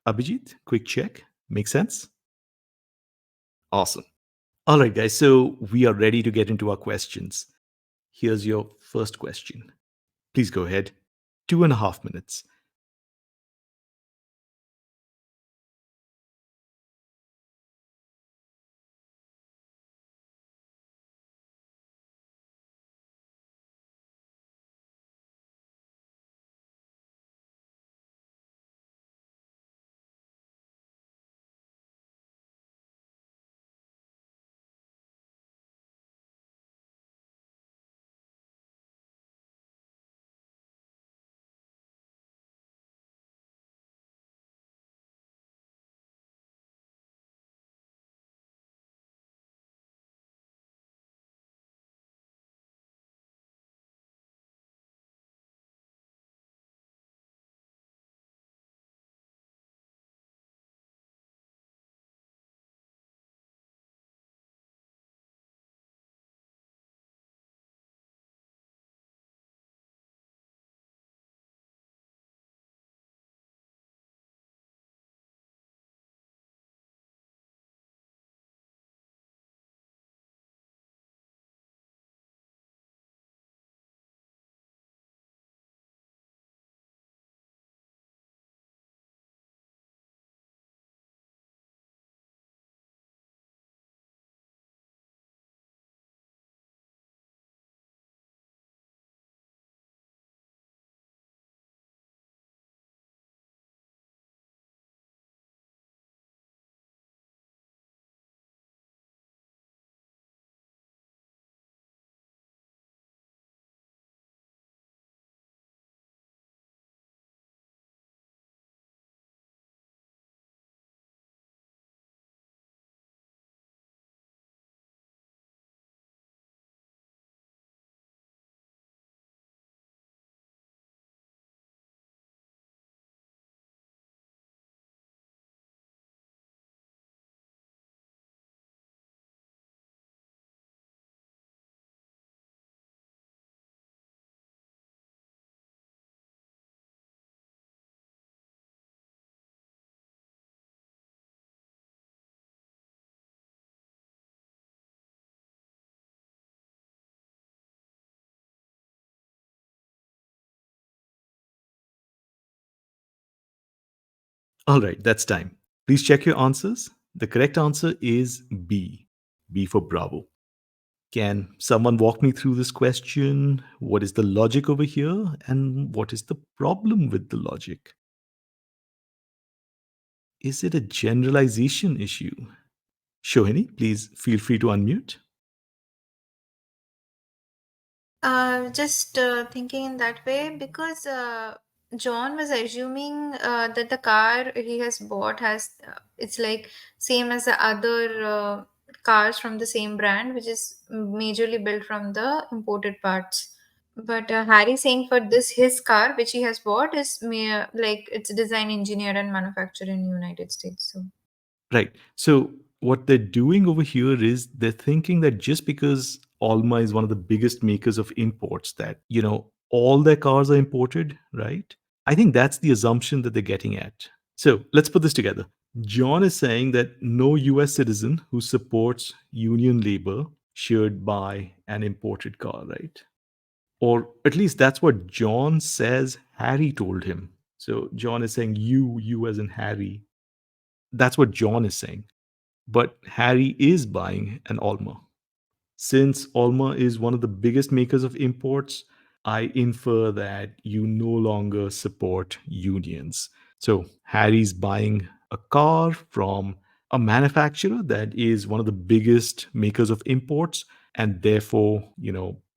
Abhijit, quick check. Make sense? Awesome. All right, guys. So we are ready to get into our questions. Here's your first question. Please go ahead. 2.5 minutes. All right, that's time. Please check your answers. The correct answer is B. B for Bravo. Can someone walk me through this question? What is the logic over here? And what is the problem with the logic? Is it a generalization issue? Shohini, please feel free to unmute. Just thinking in that way because John was assuming that the car he has bought has it's like same as the other cars from the same brand, which is majorly built from the imported parts. But Harry saying for this his car which he has bought is mere like it's design engineered and manufactured in United States. So Right. So what they're doing over here is they're thinking that just because Alma is one of the biggest makers of imports, that, all their cars are imported, right? I think that's the assumption that they're getting at. So let's put this together. John is saying that no US citizen who supports union labor should buy an imported car, right? Or at least that's what John says Harry told him. So John is saying you as in Harry. That's what John is saying. But Harry is buying an Alma. Since Alma is one of the biggest makers of imports, I infer that you no longer support unions. So Harry's buying a car from a manufacturer that is one of the biggest makers of imports, and therefore,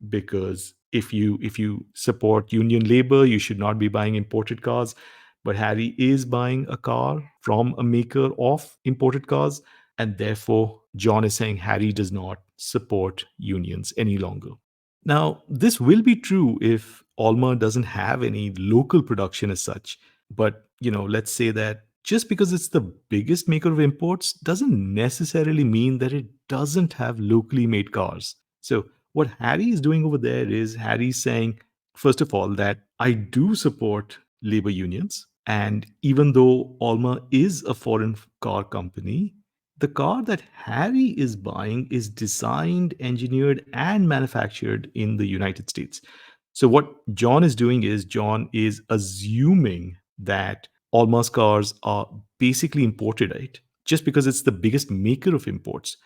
because if you support union labor, you should not be buying imported cars. But Harry is buying a car from a maker of imported cars, and therefore, John is saying Harry does not support unions any longer. Now, this will be true if Alma doesn't have any local production as such. But, let's say that just because it's the biggest maker of imports doesn't necessarily mean that it doesn't have locally made cars. So, what Harry is doing over there is Harry's saying, first of all, that I do support labor unions. And even though Alma is a foreign car company, the car that Harry is buying is designed, engineered, and manufactured in the United States. So, what John is doing is John is assuming that Alma's cars are basically imported, right? Just because it's the biggest maker of imports.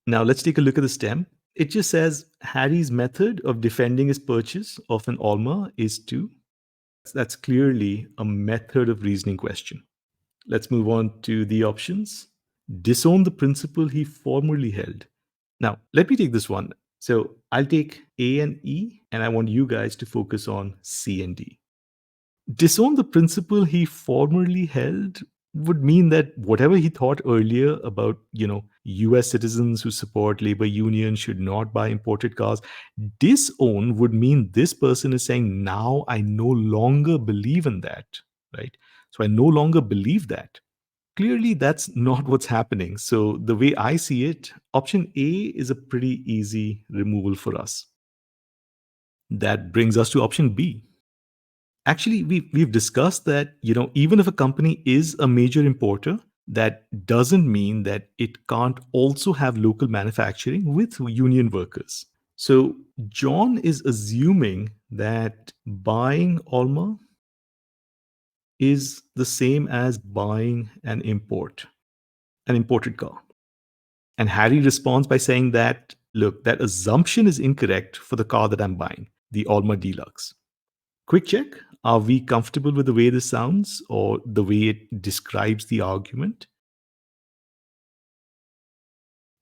Now, let's take a look at the stem. It just says Harry's method of defending his purchase of an Alma is to. That's clearly a method of reasoning question. Let's move on to the options. Disown the principle he formerly held. Now, let me take this one. So I'll take A and E, and I want you guys to focus on C and D. Disown the principle he formerly held would mean that whatever he thought earlier about, US citizens who support labor unions should not buy imported cars, disown would mean this person is saying, now I no longer believe in that, right? So I no longer believe that. Clearly, that's not what's happening. So, the way I see it, option A is a pretty easy removal for us. That brings us to option B. Actually, we've discussed that, even if a company is a major importer, that doesn't mean that it can't also have local manufacturing with union workers. So, John is assuming that buying Alma is the same as buying an imported car. And Harry responds by saying that, look, that assumption is incorrect for the car that I'm buying, the Alma Deluxe. Quick check. Are we comfortable with the way this sounds or the way it describes the argument?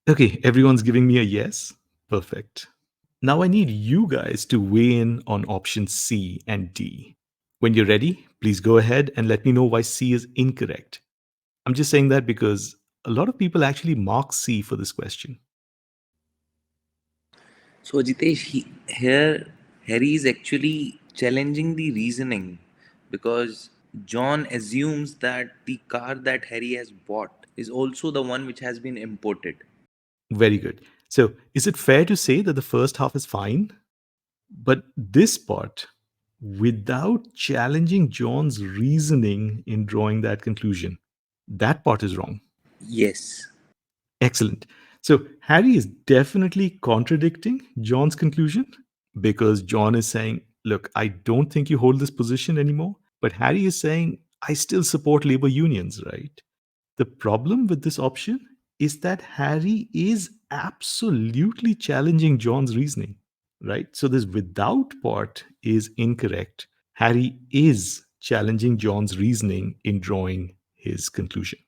Okay, everyone's giving me a yes. Perfect. Now I need you guys to weigh in on options C and D. When you're ready, please go ahead and let me know why C is incorrect. I'm just saying that because a lot of people actually mark C for this question. So Ajitesh, here Harry is actually challenging the reasoning because John assumes that the car that Harry has bought is also the one which has been imported. Very good. So, is it fair to say that the first half is fine? But this part, without challenging John's reasoning in drawing that conclusion, that part is wrong. Yes. Excellent. So, Harry is definitely contradicting John's conclusion because John is saying, look, I don't think you hold this position anymore. But Harry is saying, I still support labor unions, right? The problem with this option is that Harry is absolutely challenging John's reasoning, right? So this without part is incorrect. Harry is challenging John's reasoning in drawing his conclusion.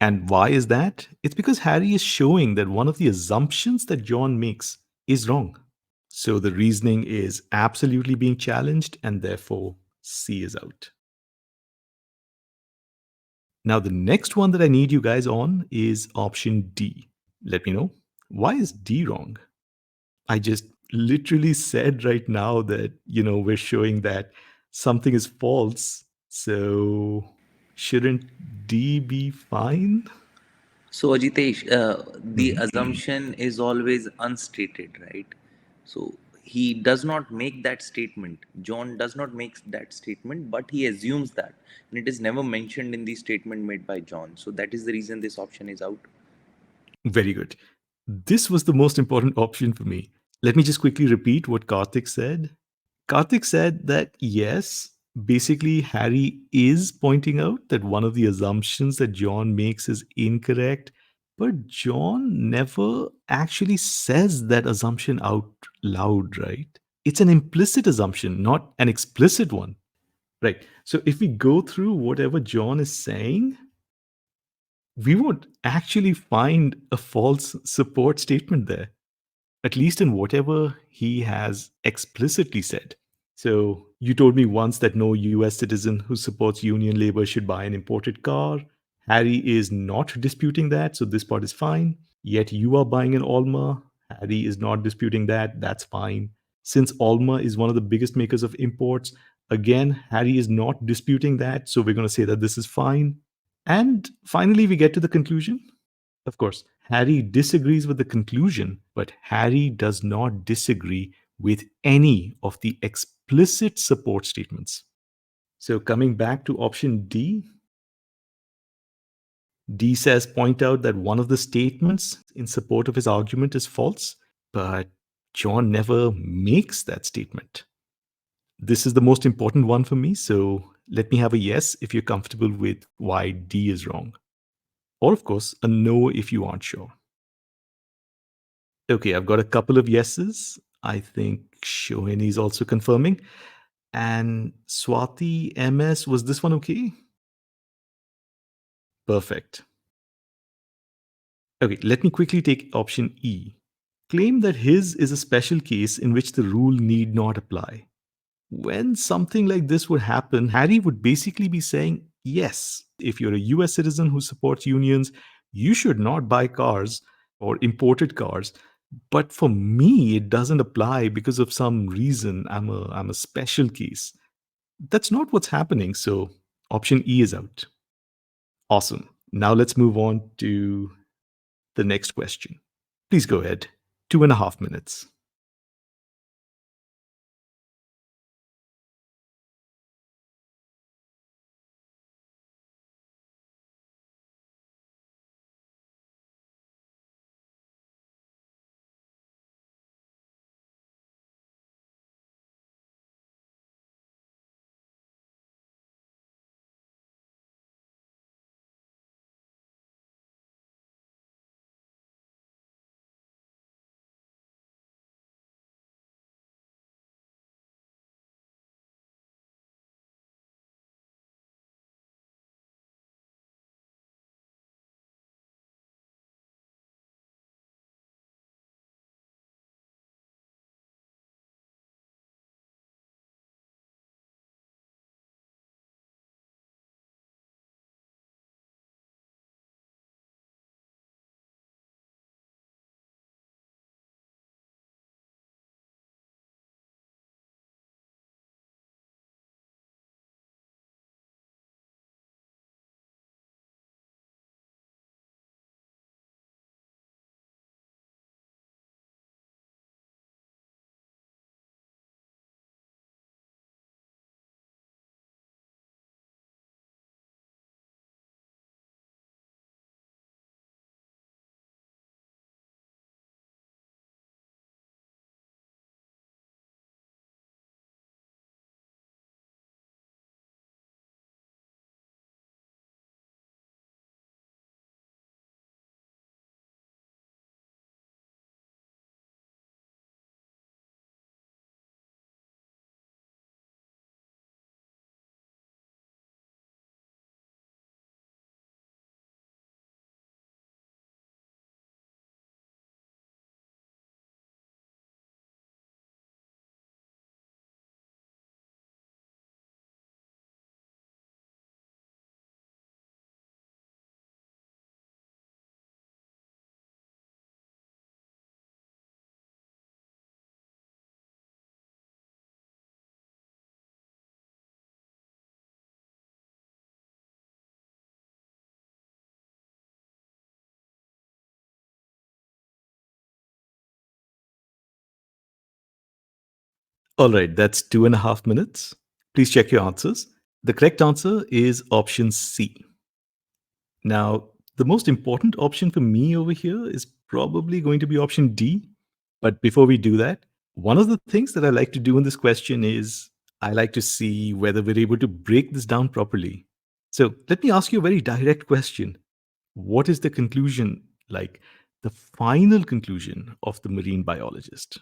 And why is that? It's because Harry is showing that one of the assumptions that John makes is wrong. So the reasoning is absolutely being challenged, and therefore C is out. Now, the next one that I need you guys on is option D. Let me know, why is D wrong? I just literally said right now that, we're showing that something is false. So shouldn't D be fine? So Ajitesh, the Mhm. assumption is always unstated, right? So he does not make that statement. John does not make that statement, but he assumes that, and it is never mentioned in the statement made by John. So that is the reason this option is out. Very good. This was the most important option for me. Let me just quickly repeat what Karthik said. Karthik said that yes, basically, Harry is pointing out that one of the assumptions that John makes is incorrect, but John never actually says that assumption out loud, right? It's an implicit assumption, not an explicit one, right? So if we go through whatever John is saying, we won't actually find a false support statement there, at least in whatever he has explicitly said. So, you told me once that no US citizen who supports union labor should buy an imported car. Harry is not disputing that, so this part is fine. Yet you are buying an Alma. Harry is not disputing that, that's fine. Since Alma is one of the biggest makers of imports, again, Harry is not disputing that, so we're going to say that this is fine. And finally, we get to the conclusion. Of course, Harry disagrees with the conclusion, but Harry does not disagree with any of the explicit support statements. So, coming back to option D, D says point out that one of the statements in support of his argument is false, but John never makes that statement. This is the most important one for me, so let me have a yes if you're comfortable with why D is wrong. Or, of course, a no if you aren't sure. Okay, I've got a couple of yeses. I think Shohini is also confirming. And Swati MS, was this one okay? Perfect. Okay, let me quickly take option E. Claim that his is a special case in which the rule need not apply. When something like this would happen, Harry would basically be saying, yes, if you're a US citizen who supports unions, you should not buy cars or imported cars. But for me, it doesn't apply because of some reason. I'm a special case. That's not what's happening. So option E is out. Awesome. Now let's move on to the next question. Please go ahead. 2.5 minutes. All right, that's 2.5 minutes. Please check your answers. The correct answer is option C. Now, the most important option for me over here is probably going to be option D. But before we do that, one of the things that I like to do in this question is I like to see whether we're able to break this down properly. So let me ask you a very direct question. What is the conclusion, like the final conclusion of the marine biologist?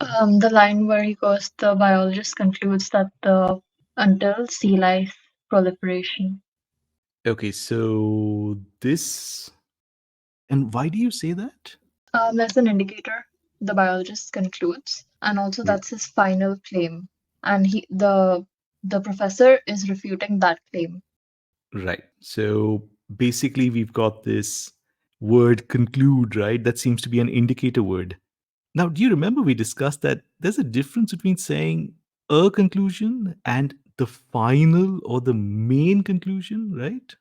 The line where he goes, the biologist concludes that the until sea lice proliferation. Okay, so this, and why do you say that? That's an indicator, the biologist concludes, and also that's his final claim. And the professor is refuting that claim. Right. So basically, we've got this word conclude, right? That seems to be an indicator word. Now, do you remember we discussed that there's a difference between saying a conclusion and the final or the main conclusion, right?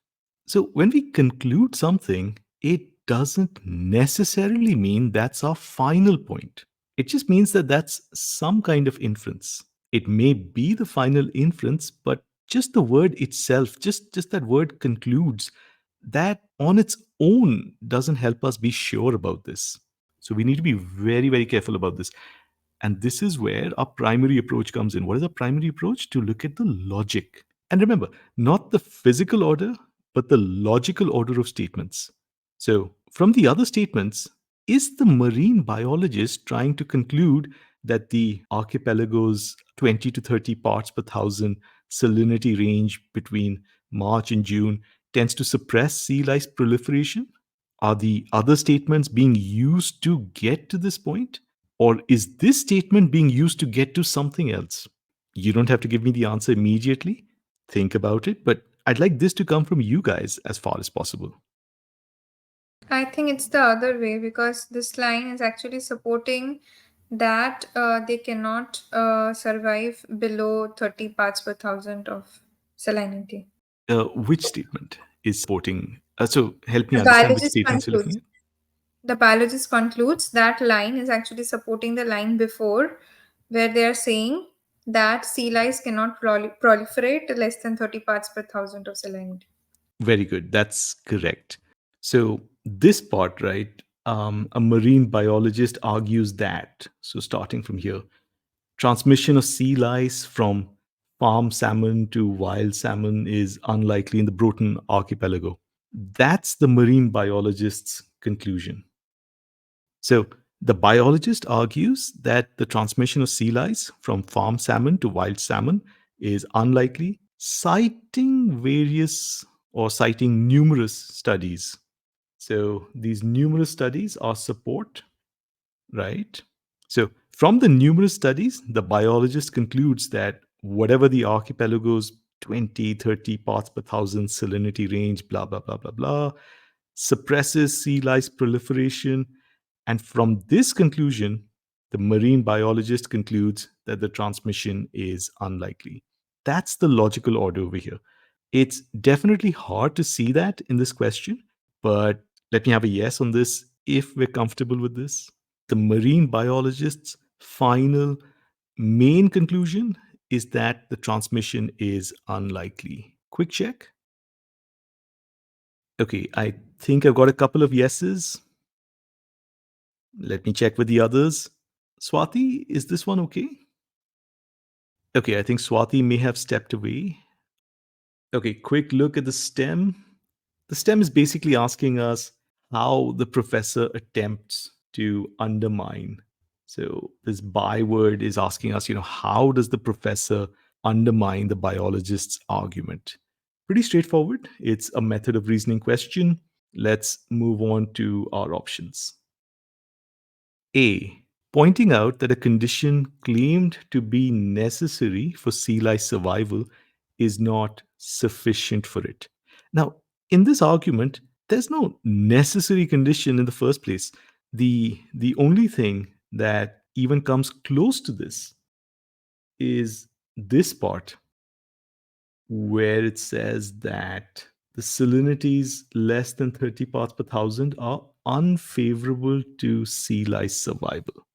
So when we conclude something, it doesn't necessarily mean that's our final point. It just means that that's some kind of inference. It may be the final inference, but just the word itself, just that word concludes, that on its own doesn't help us be sure about this. So we need to be very, very careful about this. And this is where our primary approach comes in. What is our primary approach? To look at the logic. And remember, not the physical order, but the logical order of statements. So, from the other statements, is the marine biologist trying to conclude that the archipelago's 20 to 30 parts per thousand salinity range between March and June tends to suppress sea lice proliferation? Are the other statements being used to get to this point? Or is this statement being used to get to something else? You don't have to give me the answer immediately. Think about it, but I'd like this to come from you guys as far as possible. I think it's the other way because this line is actually supporting that they cannot survive below 30 parts per thousand of salinity. Which statement is supporting? So help me The understand which biologist statements you're looking concludes. at. The biologist concludes that line is actually supporting the line before, where they are saying that sea lice cannot proliferate less than 30 parts per thousand of salinity. Very good. That's correct. So, this part, right? A marine biologist argues that. So, starting from here, transmission of sea lice from farm salmon to wild salmon is unlikely in the Broughton archipelago. That's the marine biologist's conclusion. So, the biologist argues that the transmission of sea lice from farm salmon to wild salmon is unlikely, citing numerous studies. So, these numerous studies are support, right? So, from the numerous studies, the biologist concludes that whatever the archipelago's 20, 30 parts per thousand salinity range, blah, blah, blah, blah, blah, suppresses sea lice proliferation. And from this conclusion, the marine biologist concludes that the transmission is unlikely. That's the logical order over here. It's definitely hard to see that in this question, but let me have a yes on this if we're comfortable with this. The marine biologist's final main conclusion is that the transmission is unlikely. Quick check. Okay, I think I've got a couple of yeses. Let me check with the others. Swati, is this one okay? Okay, I think Swati may have stepped away. Okay, quick look at the STEM. The STEM is basically asking us how the professor attempts to undermine. So this byword is asking us, how does the professor undermine the biologist's argument? Pretty straightforward. It's a method of reasoning question. Let's move on to our options. A. Pointing out that a condition claimed to be necessary for sea lice survival is not sufficient for it. Now, in this argument, there's no necessary condition in the first place. The only thing that even comes close to this is this part where it says that the salinities less than 30 parts per thousand are unfavorable to sea lice survival.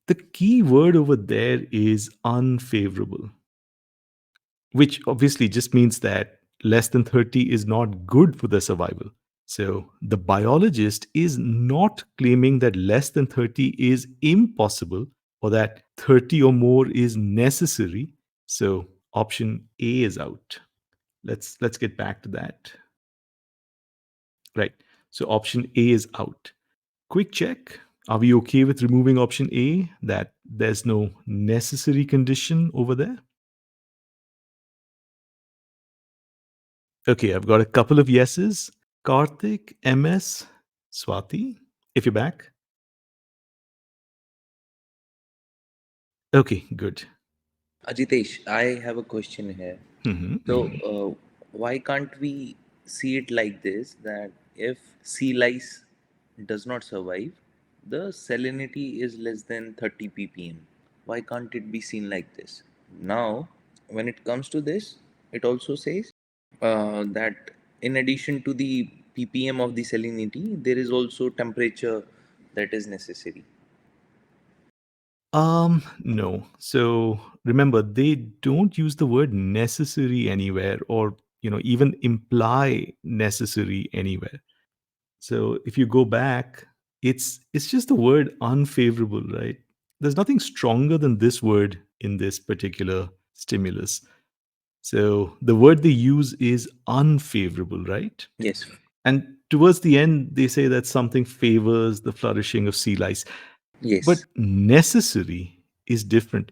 The key word over there is unfavorable, which obviously just means that less than 30 is not good for their survival. So the biologist is not claiming that less than 30 is impossible or that 30 or more is necessary. So option A is out. Let's get back to that. Right. So option A is out. Quick check. Are we okay with removing option A, that there's no necessary condition over there? Okay, I've got a couple of yeses. Karthik, MS, Swati, if you're back. Okay, good. Ajitesh, I have a question here. So, why can't we see it like this, that if sea lice does not survive, the salinity is less than 30 ppm? Why can't it be seen like this? Now, when it comes to this, it also says that in addition to the ppm of the salinity, there is also temperature that is necessary. No. So remember, they don't use the word necessary anywhere or, even imply necessary anywhere. So if you go back, it's just the word unfavorable, right? There's nothing stronger than this word in this particular stimulus. So the word they use is unfavorable, right? Yes. And towards the end, they say that something favors the flourishing of sea lice. But Yes. necessary is different.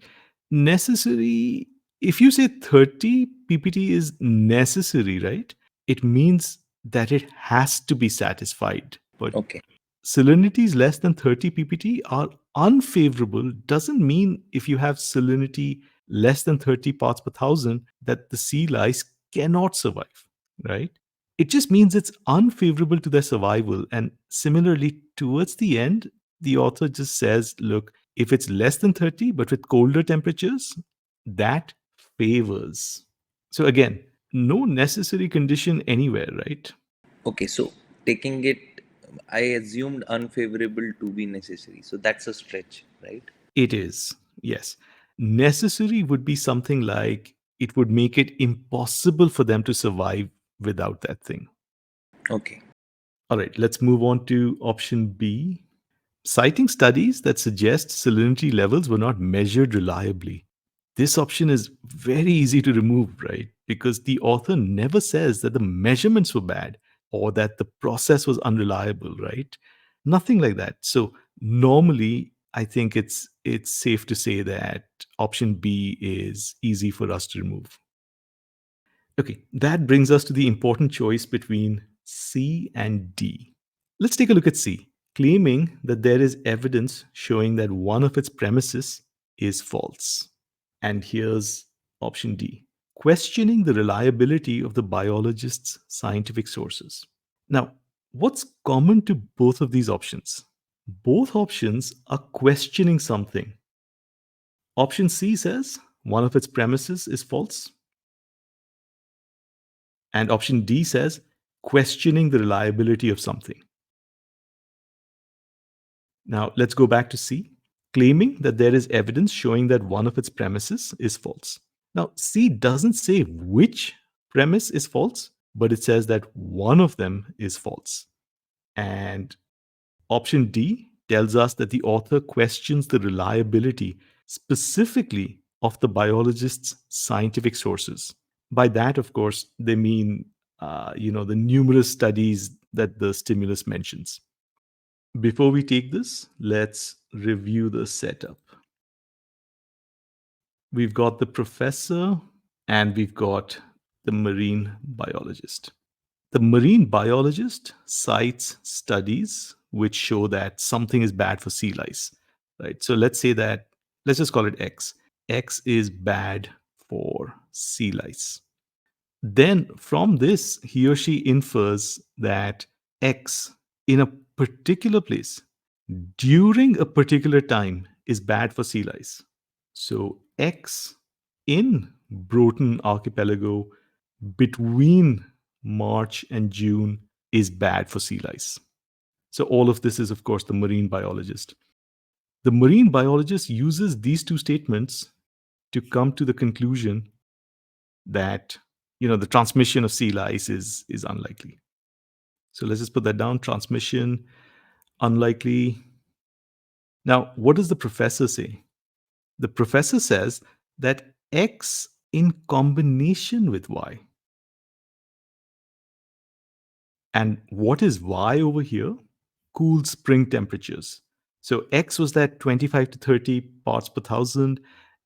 Necessary, if you say 30 ppt is necessary, right? It means that it has to be satisfied. But Okay. salinities less than 30 ppt are unfavorable doesn't mean if you have salinity less than 30 parts per thousand that the sea lice cannot survive, right? It just means it's unfavorable to their survival. And similarly, towards the end, the author just says, look, if it's less than 30 but with colder temperatures, that favors. So again, no necessary condition anywhere, right? Okay, so taking it, I assumed unfavorable to be necessary. So that's a stretch, right? It is, yes. Necessary would be something like it would make it impossible for them to survive without that thing. Okay. All right, let's move on to option B. Citing studies that suggest salinity levels were not measured reliably. This option is very easy to remove, right? Because the author never says that the measurements were bad or that the process was unreliable, right? Nothing like that. So normally, I think it's safe to say that option B is easy for us to remove. Okay, that brings us to the important choice between C and D. Let's take a look at C, claiming that there is evidence showing that one of its premises is false. And here's option D, questioning the reliability of the biologist's scientific sources. Now, what's common to both of these options? Both options are questioning something. Option C says one of its premises is false, and option D says questioning the reliability of something. Now, let's go back to C, claiming that there is evidence showing that one of its premises is false. Now, C doesn't say which premise is false, but it says that one of them is false. And option D tells us that the author questions the reliability specifically of the biologist's scientific sources. By that, of course, they mean, the numerous studies that the stimulus mentions. Before we take this, let's review the setup. We've got the professor and we've got the marine biologist. The marine biologist cites studies which show that something is bad for sea lice, right? So let's say that, let's just call it X. X is bad for sea lice. Then from this, he or she infers that X in a particular place during a particular time is bad for sea lice. So X in Broughton Archipelago between March and June is bad for sea lice. So all of this is, of course, the marine biologist. The marine biologist uses these two statements to come to the conclusion that the transmission of sea lice is unlikely. So let's just put that down. Transmission unlikely. Now, what does the professor say? The professor says that X in combination with Y. And what is Y over here? Cool spring temperatures. So X was that 25 to 30 parts per thousand,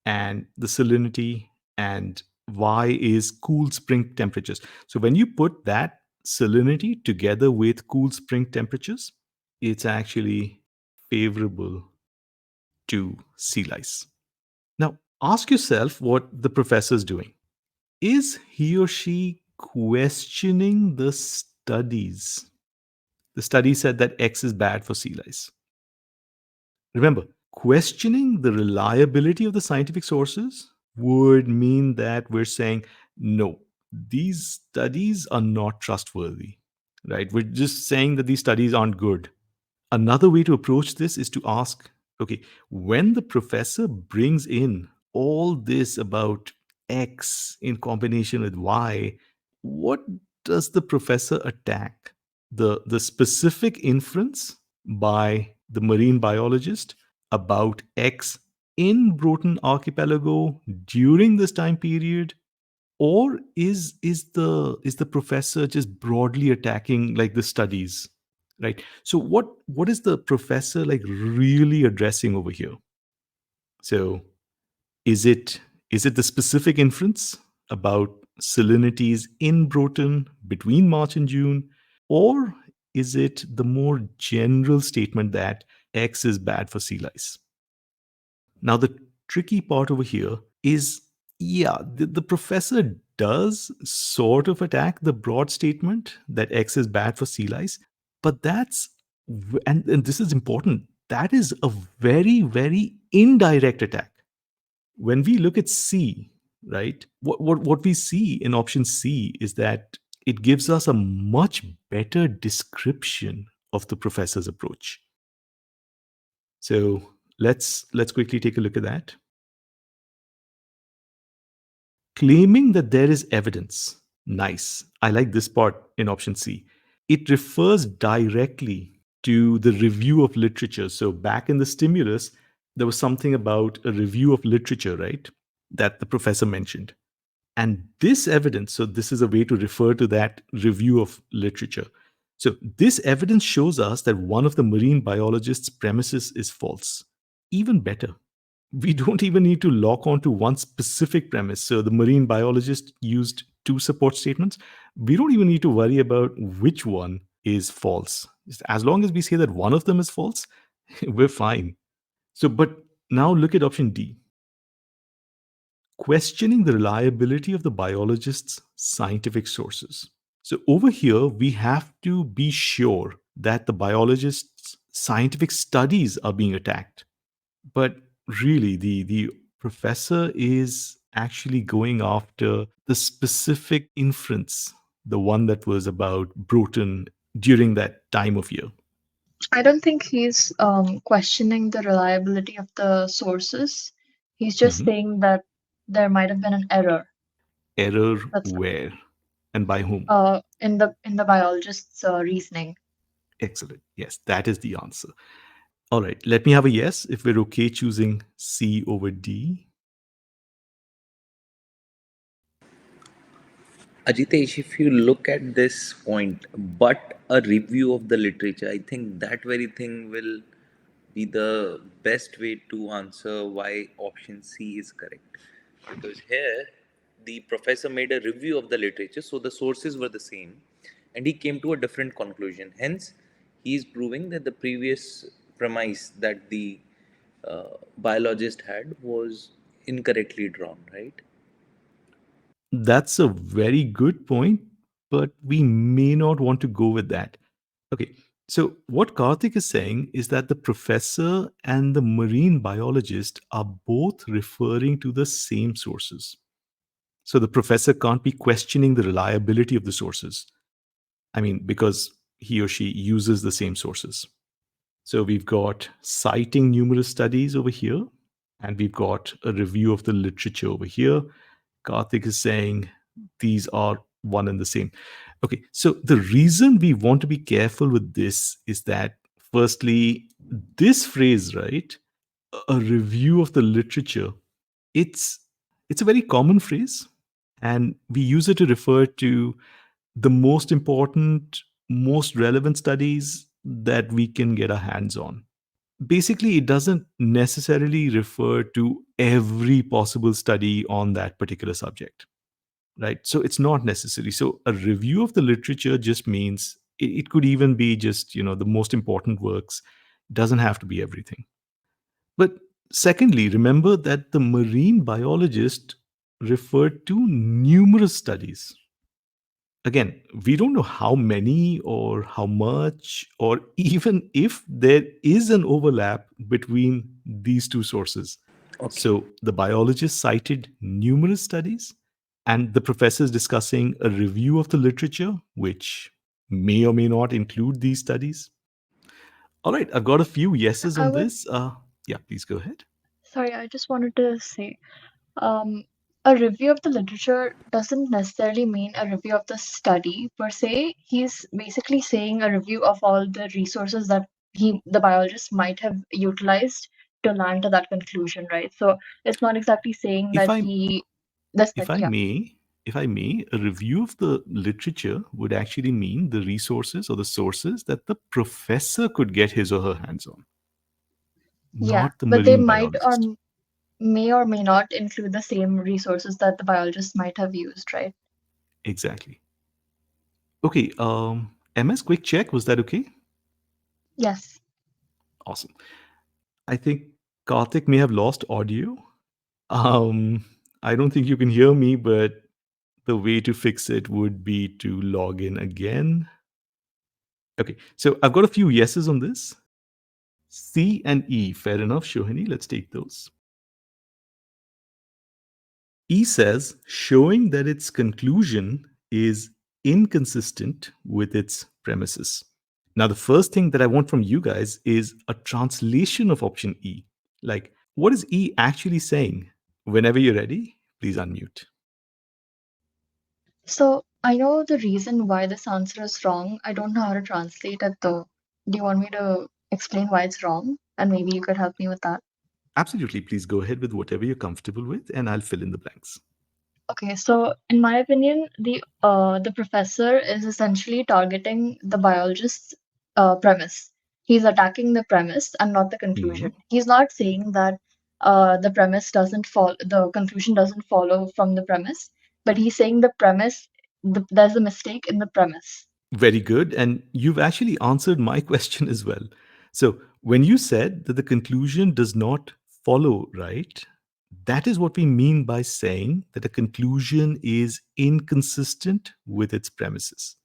and the salinity, and Y is cool spring temperatures. So when you put that salinity together with cool spring temperatures, it's actually favorable to sea lice. Now, ask yourself what the professor is doing. Is he or she questioning the studies? The study said that X is bad for sea lice. Remember, questioning the reliability of the scientific sources would mean that we're saying, no, these studies are not trustworthy, right? We're just saying that these studies aren't good. Another way to approach this is to ask, okay, when the professor brings in all this about X in combination with Y, what does the professor attack? The specific inference by the marine biologist about X in Broughton Archipelago during this time period, or is the professor just broadly attacking like the studies, right? So what is the professor like really addressing over here? So is it the specific inference about salinities in Broughton between March and June, or is it the more general statement that X is bad for sea lice? Now, the tricky part over here is, yeah, the professor does sort of attack the broad statement that X is bad for sea lice, but and this is important, that is a very, very indirect attack. When we look at C, right, what we see in option C is that it gives us a much better description of the professor's approach. So let's quickly take a look at that. Claiming that there is evidence. Nice. I like this part in option C. It refers directly to the review of literature. So back in the stimulus, there was something about a review of literature, right? That the professor mentioned. And this evidence, so this is a way to refer to that review of literature. So this evidence shows us that one of the marine biologist's premises is false. Even better, we don't even need to lock on to one specific premise. So the marine biologist used two support statements. We don't even need to worry about which one is false. Just as long as we say that one of them is false, we're fine. So, but now look at option D. Questioning the reliability of the biologist's scientific sources. So over here, we have to be sure that the biologist's scientific studies are being attacked. But really, the professor is actually going after the specific inference, the one that was about Broughton during that time of year. I don't think he's questioning the reliability of the sources. He's just Mhm. saying that there might have been an error. Error That's where and by whom? in the biologist's reasoning. Excellent. Yes, that is the answer. All right, let me have a yes if we're okay choosing C over D. Ajitesh, if you look at this point, but a review of the literature, I think that very thing will be the best way to answer why option C is correct. Because here, the professor made a review of the literature, so the sources were the same, and he came to a different conclusion. Hence, he is proving that the previous premise that the biologist had was incorrectly drawn, right? That's a very good point, but we may not want to go with that. Okay, so what Karthik is saying is that the professor and the marine biologist are both referring to the same sources. So the professor can't be questioning the reliability of the sources. I mean, because he or she uses the same sources. So we've got citing numerous studies over here, and we've got a review of the literature over here. Karthik is saying these are one and the same. Okay, so the reason we want to be careful with this is that, firstly, this phrase, right, a review of the literature, it's it's a very common phrase, and we use it to refer to the most important, most relevant studies that we can get our hands on. Basically, it doesn't necessarily refer to every possible study on that particular subject, right? So it's not necessary. So a review of the literature just means it could even be just, the most important works. It doesn't have to be everything. But secondly, remember that the marine biologist referred to numerous studies. Again, we don't know how many or how much, or even if there is an overlap between these two sources. Okay. So the biologist cited numerous studies, and the professor is discussing a review of the literature, which may or may not include these studies. All right, I've got a few yeses I on would, this. Yeah, please go ahead. sorry, I just wanted to say, um, a review of the literature doesn't necessarily mean a review of the study per se. He's basically saying a review of all the resources that the biologist, might have utilized to land to that conclusion, right? So it's not exactly saying If that I the if study, I yeah, may, if I may, a review of the literature would actually mean the resources or the sources that the professor could get his or her hands on, yeah, not the but they marine might biologist. or may not include the same resources that the biologist might have used, right? Exactly. Okay, MS, quick check. Was that okay? Yes. Awesome. I think Karthik may have lost audio. Um, I don't think you can hear me, but the way to fix it would be to log in again. Okay, so I've got a few yeses on this. C and E, fair enough, Shohini. Let's take those. E says showing that its conclusion is inconsistent with its premises. Now, the first thing that I want from you guys is a translation of option E. Like, what is E actually saying? Whenever you're ready, please unmute. So I know the reason why this answer is wrong. I don't know how to translate it though. Do you want me to explain why it's wrong? And maybe you could help me with that. Absolutely. Please go ahead with whatever you're comfortable with, and I'll fill in the blanks. Okay, so in my opinion, the professor is essentially targeting the biologist's premise. He's attacking the premise and not the Mhm. conclusion. He's not saying that the premise doesn't follow, the conclusion doesn't follow from the premise, but he's saying the premise, there's a mistake in the premise. Very good. And you've actually answered my question as well. So, when you said that the conclusion does not follow, right? That is what we mean by saying that a conclusion is inconsistent with its premises.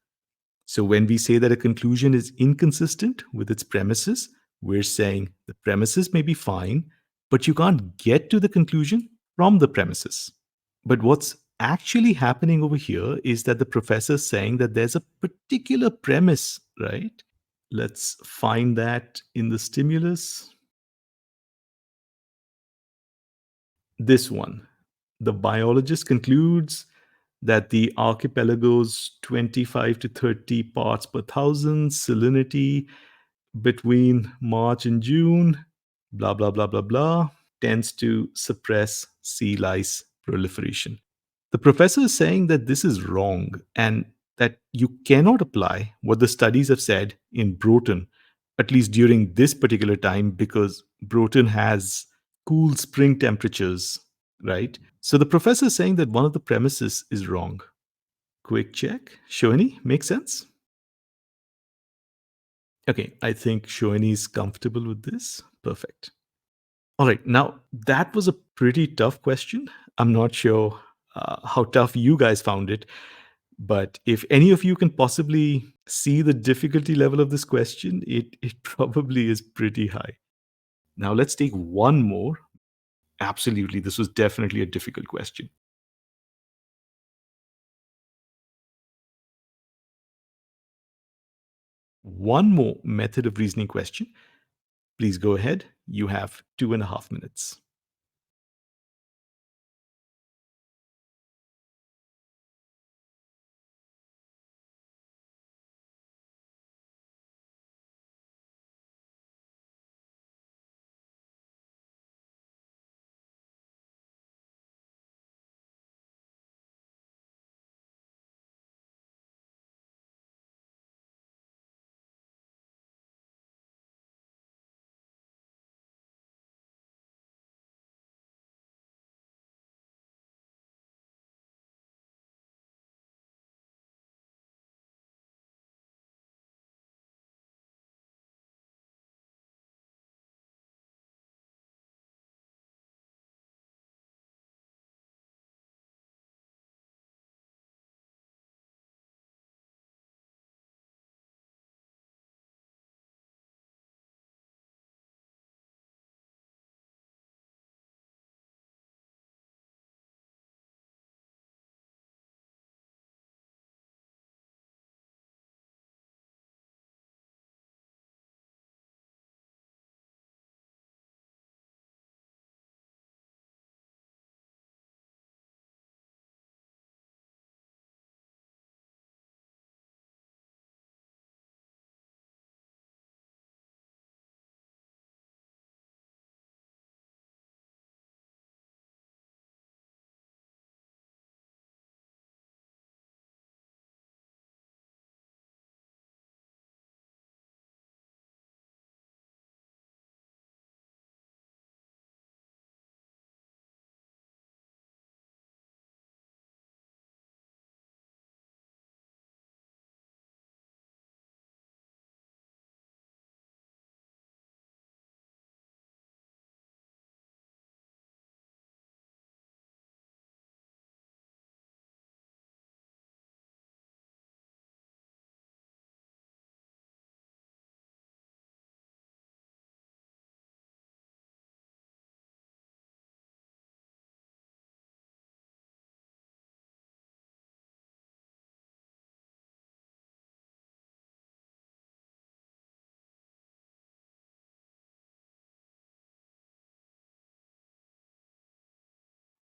So, when we say that a conclusion is inconsistent with its premises, we're saying the premises may be fine, but you can't get to the conclusion from the premises. But what's actually happening over here is that the professor's saying that there's a particular premise, right? Let's find that in the stimulus. This one. The biologist concludes that the archipelago's 25 to 30 parts per thousand salinity between March and June, blah, blah, blah, blah, blah, tends to suppress sea lice proliferation. The professor is saying that this is wrong and that you cannot apply what the studies have said in Broughton, at least during this particular time, because Broughton has cool spring temperatures, right? So the professor is saying that one of the premises is wrong. Quick check. Shoini, makes sense? Okay, I think Shoini is comfortable with this. Perfect. All right, now that was a pretty tough question. I'm not sure how tough you guys found it, but if any of you can possibly see the difficulty level of this question, it probably is pretty high. Now let's take one more. Absolutely, this was definitely a difficult question. One more method of reasoning question. Please go ahead. You have 2.5 minutes.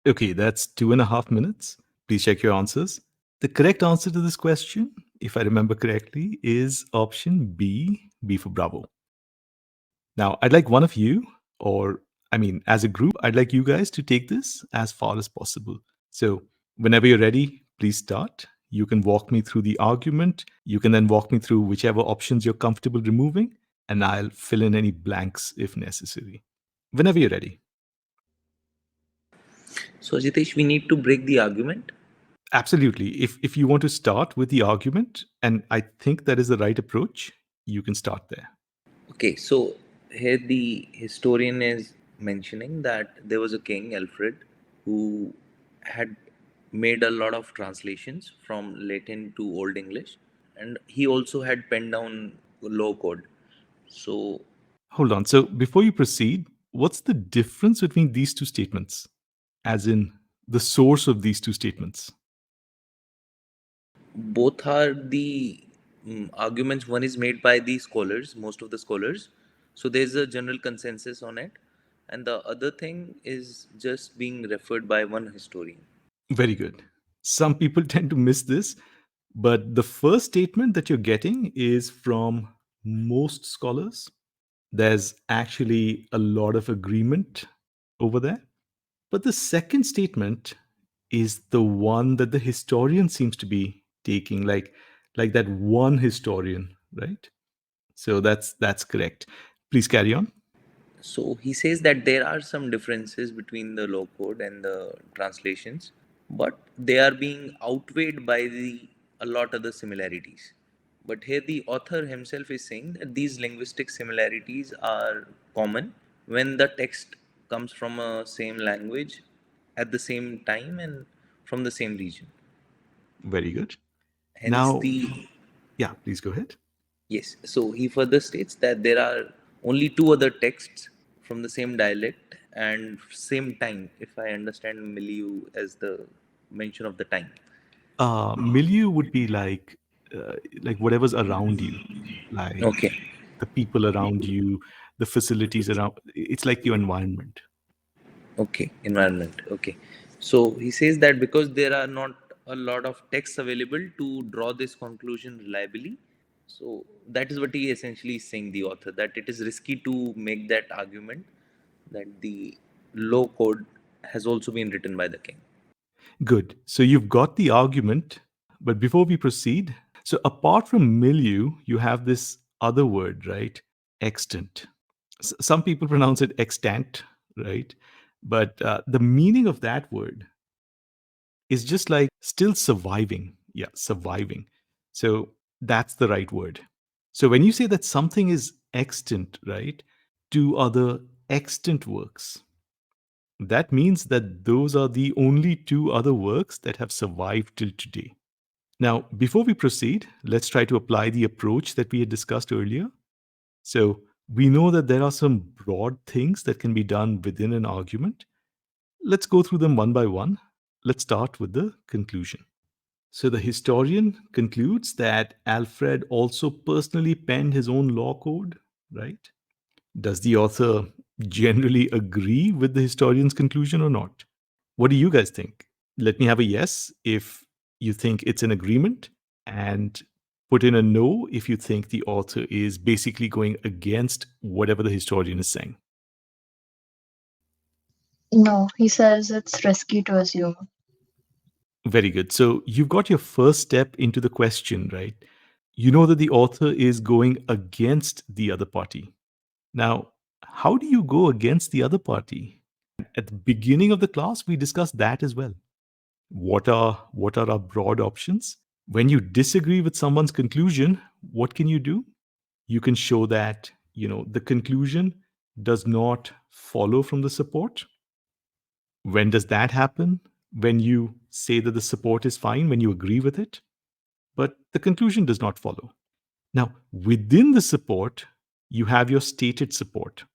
Okay, that's 2.5 minutes. Please check your answers. The correct answer to this question, if I remember correctly, is option B, B for Bravo. Now, I'd like one of you, or I mean, as a group, I'd like you guys to take this as far as possible. So, whenever you're ready, please start. You can walk me through the argument. You can then walk me through whichever options you're comfortable removing, and I'll fill in any blanks if necessary. Whenever you're ready. So, Ajitesh, we need to break the argument. Absolutely. If you want to start with the argument, and I think that is the right approach, you can start there. Okay, so here the historian is mentioning that there was a king, Alfred, who had made a lot of translations from Latin to Old English, and he also had penned down law code. So Hold on. So before you proceed, what's the difference between these two statements? As in the source of these two statements? both are the arguments. One is made by the scholars, most of the scholars. So there's a general consensus on it, and the other thing is just being referred by one historian. Very good. Some people tend to miss this, but the first statement that you're getting is from most scholars. There's actually a lot of agreement over there. But the second statement is the one that the historian seems to be taking, like that one historian, right? So that's correct. Please carry on. So he says that there are some differences between the law code and the translations, but they are being outweighed by the a lot other similarities. But here the author himself is saying that these linguistic similarities are common when the text comes from a same language at the same time and from the same region. Very good. Hence Now, the yeah, please go ahead. yes. So he further states that there are only two other texts from the same dialect and same time, if I understand milieu as the mention of the time. Milieu would be like whatever's around you, like Okay. the people around you, the facilities around. It's like your environment. Okay, environment. Okay. So he says that because there are not a lot of texts available to draw this conclusion reliably, so that is what he essentially is saying, the author, that it is risky to make that argument that the law code has also been written by the king. Good. So you've got the argument, but before we proceed, so apart from milieu, you have this other word, right? Extant. Some people pronounce it extant, right? But the meaning of that word is just like still surviving. Yeah, surviving. So that's the right word. So when you say that something is extant, right, to other extant works, that means that those are the only two other works that have survived till today. Now, before we proceed, let's try to apply the approach that we had discussed earlier. So we know that there are some broad things that can be done within an argument. Let's go through them one by one. Let's start with the conclusion. So the historian concludes that Alfred also personally penned his own law code, right? Does the author generally agree with the historian's conclusion or not? What do you guys think? Let me have a yes if you think it's an agreement, and put in a no if you think the author is basically going against whatever the historian is saying. No, he says it's risky to assume. Very good. So you've got your first step into the question, right? You know that the author is going against the other party. Now, how do you go against the other party? At the beginning of the class, we discussed that as well. What are our broad options? When you disagree with someone's conclusion, what can you do? You can show that, the conclusion does not follow from the support. When does that happen? When you say that the support is fine, when you agree with it, but the conclusion does not follow. Now, within the support, you have your stated support.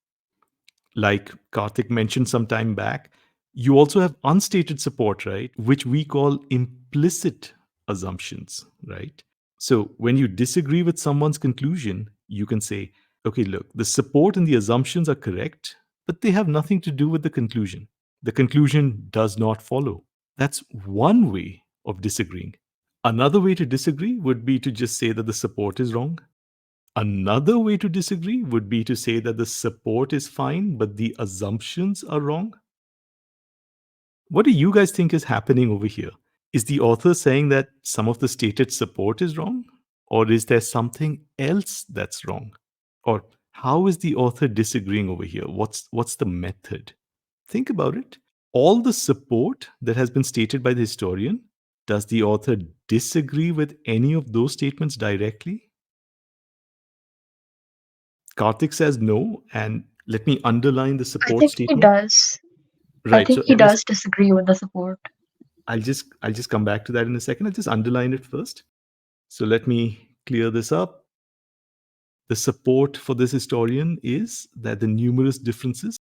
Like Karthik mentioned some time back, you also have unstated support, right? Which we call implicit assumptions, right? So when you disagree with someone's conclusion, you can say, okay, look, the support and the assumptions are correct, but they have nothing to do with the conclusion. The conclusion does not follow. That's one way of disagreeing. Another way to disagree would be to just say that the support is wrong. Another way to disagree would be to say that the support is fine, but the assumptions are wrong. What do you guys think is happening over here? Is the author saying that some of the stated support is wrong? Or is there something else that's wrong? Or how is the author disagreeing over here? What's the method? Think about it. All the support that has been stated by the historian, does the author disagree with any of those statements directly? Karthik says no, and let me underline the I support think he statement. does. I Right. think So he MS, does disagree with the support. I'll just come back to that in a second. I'll just underline it first. So let me clear this up. The support for this historian is that the numerous differences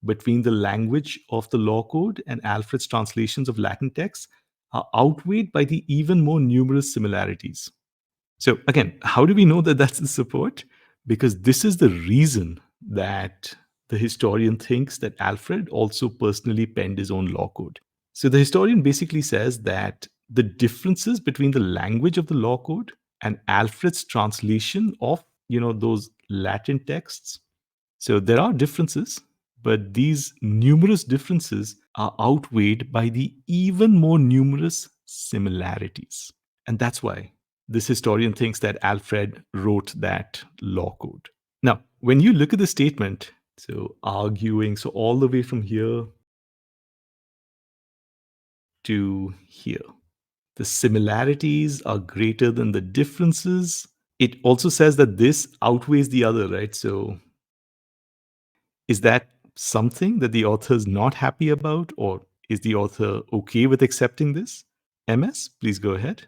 between the language of the law code and Alfred's translations of Latin texts are outweighed by the even more numerous similarities. So, again, how do we know that that's the support? Because this is the reason that the historian thinks that Alfred also personally penned his own law code. So, the historian basically says that the differences between the language of the law code and Alfred's translation of, those Latin texts. So, there are differences, but these numerous differences are outweighed by the even more numerous similarities. And that's why this historian thinks that Alfred wrote that law code. Now, when you look at the statement, so arguing, so all the way from here to here, the similarities are greater than the differences. It also says that this outweighs the other, right? So is that something that the author is not happy about, or is the author okay with accepting this? MS, please go ahead.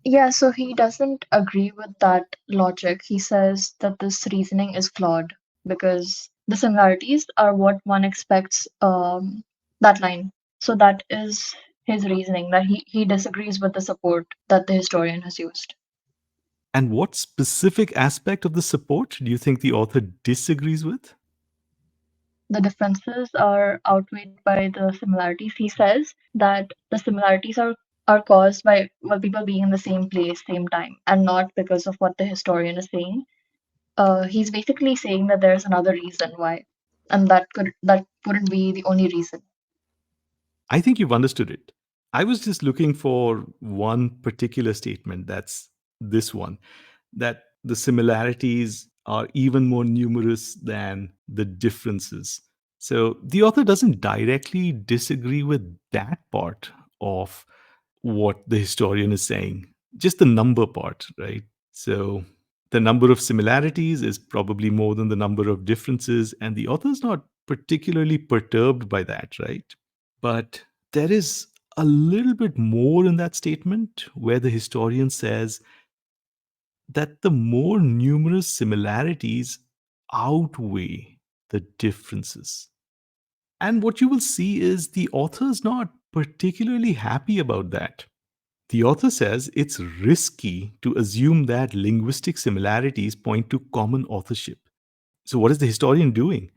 Yeah, so he doesn't agree with that logic. He says that this reasoning is flawed because the similarities are what one expects that line. So that is his reasoning, that he disagrees with the support that the historian has used. And what specific aspect of the support do you think the author disagrees with? The differences are outweighed by the similarities. He says that the similarities are caused by well, people being in the same place, same time, and not because of what the historian is saying. He's basically saying that there's another reason why, and that wouldn't be the only reason. I think you've understood it. I was just looking for one particular statement, that's this one, that the similarities are even more numerous than the differences. So the author doesn't directly disagree with that part of what the historian is saying, just the number part, right? So the number of similarities is probably more than the number of differences, and the author's not particularly perturbed by that, right? But there is a little bit more in that statement where the historian says that the more numerous similarities outweigh the differences. And what you will see is the author is not particularly happy about that. The author says it's risky to assume that linguistic similarities point to common authorship. So, what is the historian doing?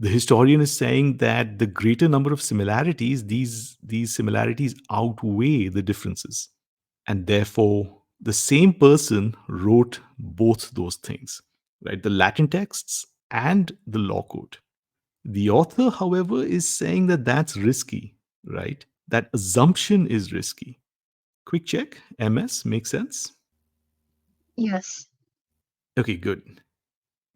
The historian is saying that the greater number of similarities, these similarities outweigh the differences. And therefore, the same person wrote both those things, right? The Latin texts and the law code. The author, however, is saying that that's risky, right? That assumption is risky. Quick check. MS makes sense? Yes. Okay, good.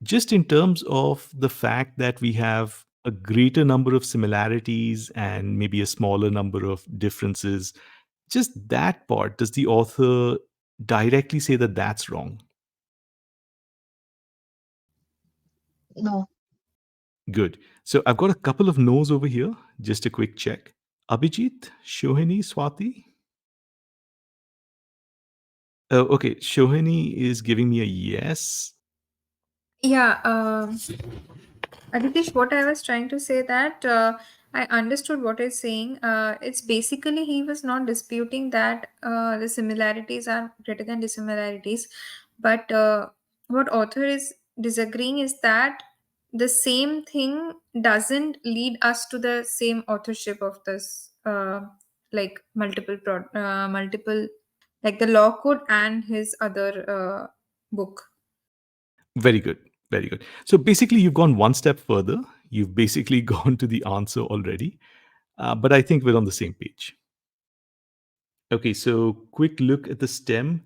Just in terms of the fact that we have a greater number of similarities and maybe a smaller number of differences, just that part, does the author directly say that that's wrong? No. Good. So I've got a couple of no's over here. Just a quick check. Abhijit, Shohini, Swati. Oh, okay. Shohini is giving me a yes. Yeah, Aditish, what I was trying to say that I understood what he's saying. It's basically he was not disputing that the similarities are greater than dissimilarities, but what author is disagreeing is that the same thing doesn't lead us to the same authorship of this, like multiple, like the law code and his other book. Very good. Very good. So basically, you've gone one step further. You've basically gone to the answer already. But I think we're on the same page. Okay, so quick look at the stem.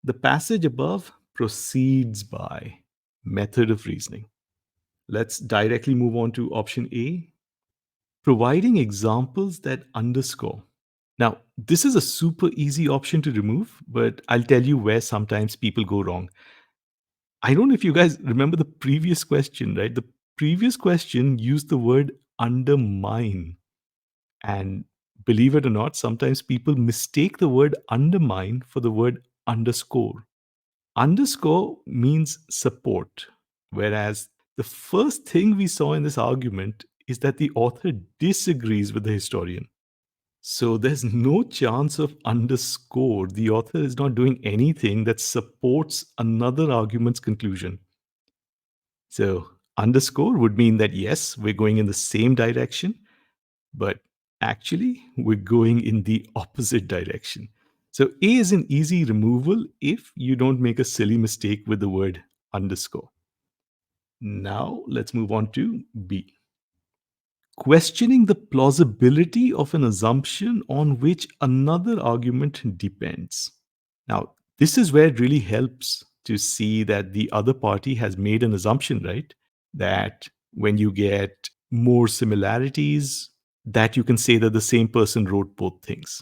The passage above proceeds by method of reasoning. Let's directly move on to option A, providing examples that underscore. Now, this is a super easy option to remove, but I'll tell you where sometimes people go wrong. I don't know if you guys remember the previous question, right? The previous question used the word undermine. And believe it or not, sometimes people mistake the word undermine for the word underscore. Underscore means support, whereas the first thing we saw in this argument is that the author disagrees with the historian. So there's no chance of underscore. The author is not doing anything that supports another argument's conclusion. So underscore would mean that yes, we're going in the same direction, but actually we're going in the opposite direction. So A is an easy removal if you don't make a silly mistake with the word underscore. Now let's move on to B. Questioning the plausibility of an assumption on which another argument depends. Now, this is where it really helps to see that the other party has made an assumption, right? That when you get more similarities, that you can say that the same person wrote both things.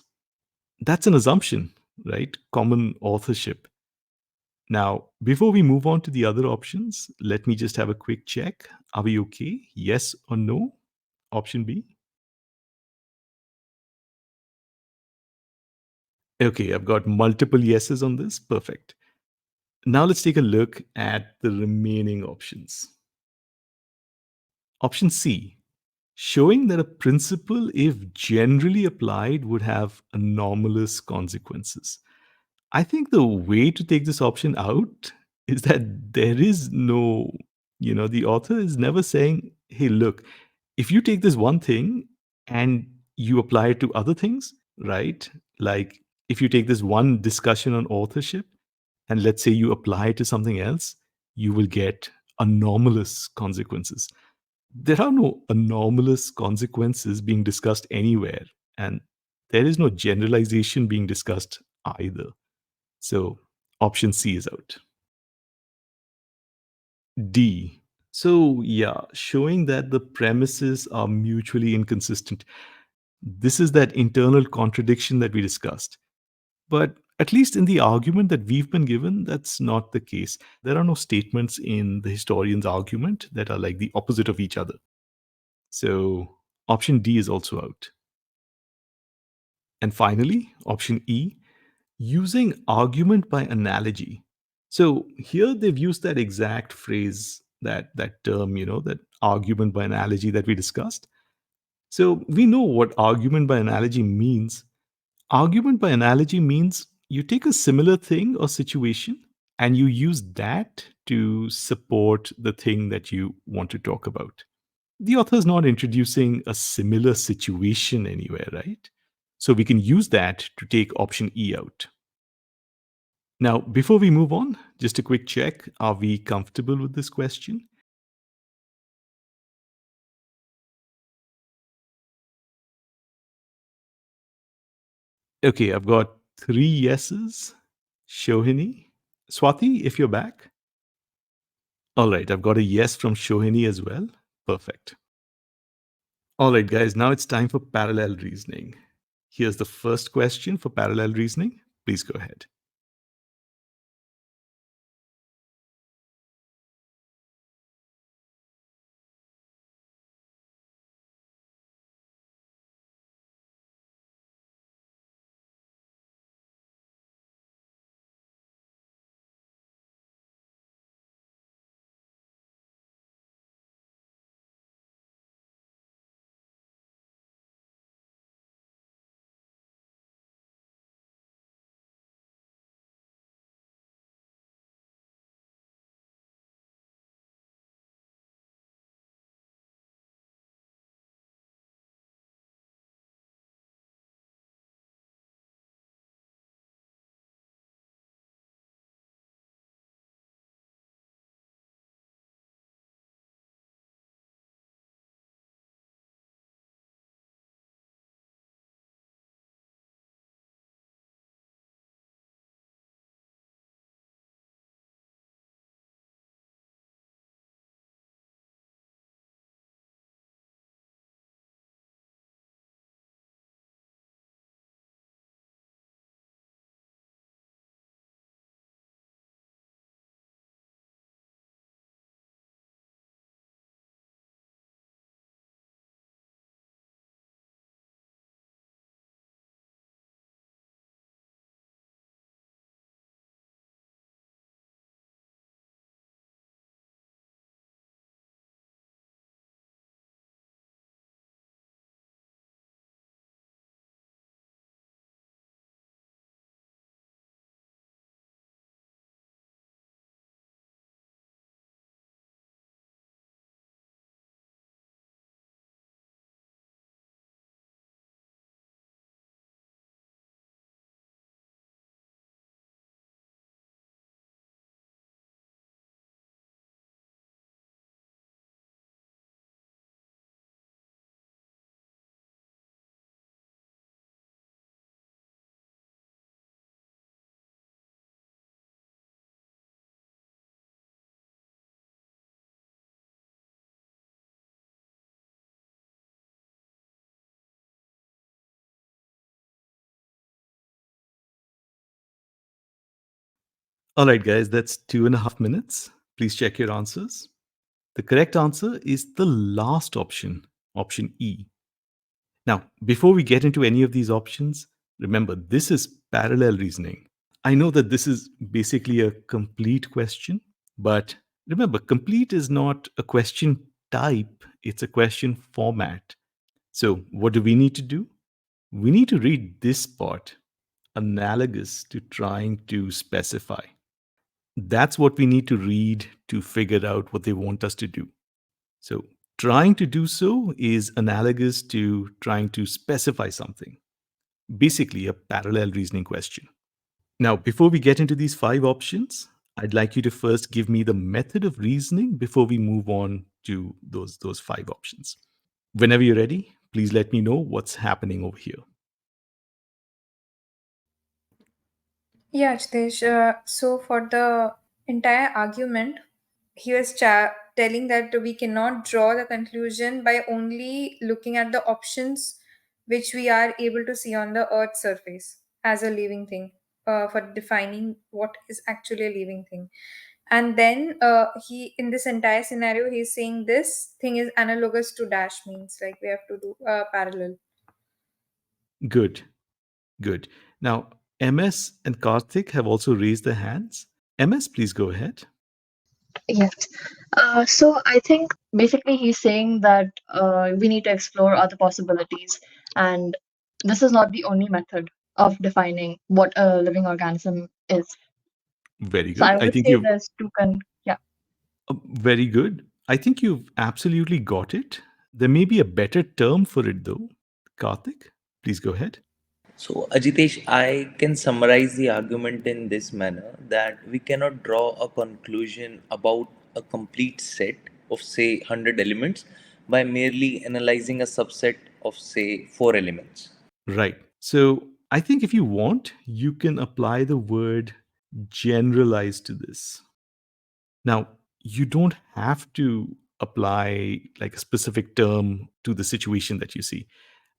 That's an assumption, right? Common authorship. Now, before we move on to the other options, let me just have a quick check. Are we okay? Yes or no? Option B. Okay, I've got multiple yeses on this. Perfect. Now let's take a look at the remaining options. Option C, showing that a principle, if generally applied, would have anomalous consequences. I think the way to take this option out is that there is no, the author is never saying, hey, look, if you take this one thing and you apply it to other things, right? Like if you take this one discussion on authorship and let's say you apply it to something else, you will get anomalous consequences. There are no anomalous consequences being discussed anywhere, and there is no generalization being discussed either. So option C is out. D. So, yeah, showing that the premises are mutually inconsistent. This is that internal contradiction that we discussed. But at least in the argument that we've been given, that's not the case. There are no statements in the historian's argument that are like the opposite of each other. So option D is also out. And finally, option E, using argument by analogy. So here they've used that exact phrase, that term, that argument by analogy that we discussed. So we know what argument by analogy means. Argument by analogy means you take a similar thing or situation and you use that to support the thing that you want to talk about. The author is not introducing a similar situation anywhere, right? So we can use that to take option E out. Now, before we move on, just a quick check. Are we comfortable with this question? Okay, I've got 3 yeses. Shohini. Swati, if you're back. All right, I've got a yes from Shohini as well. Perfect. All right, guys, now it's time for parallel reasoning. Here's the first question for parallel reasoning. Please go ahead. All right, guys, that's 2.5 minutes. Please check your answers. The correct answer is the last option, option E. Now, before we get into any of these options, remember this is parallel reasoning. I know that this is basically a complete question, but remember, complete is not a question type, it's a question format. So, what do we need to do? We need to read this part. analogous to trying to specify. That's what we need to read to figure out what they want us to do. So, trying to do so is analogous to trying to specify something, basically, a parallel reasoning question. Now, before we get into these five options, I'd like you to first give me the method of reasoning before we move on to those five options. Whenever you're ready, please let me know what's happening over here. Yeah, Ajitesh. So for the entire argument, he was telling that we cannot draw the conclusion by only looking at the options which we are able to see on the Earth's surface as a living thing, for defining what is actually a living thing. And then he, in this entire scenario, he's saying this thing is analogous to dash, means like we have to do parallel. Good, good. Now, MS and Karthik have also raised their hands. MS, please go ahead. Yes. So I think basically he's saying that we need to explore other possibilities, and this is not the only method of defining what a living organism is. Very So I good. I would think say you've there's yeah. very good. I think you've absolutely got it. There may be a better term for it though. Karthik, please go ahead. So, Ajitesh, I can summarize the argument in this manner that we cannot draw a conclusion about a complete set of, say, 100 elements by merely analyzing a subset of, say, 4 elements. Right. So I think if you want, you can apply the word generalize to this. Now, you don't have to apply like a specific term to the situation that you see.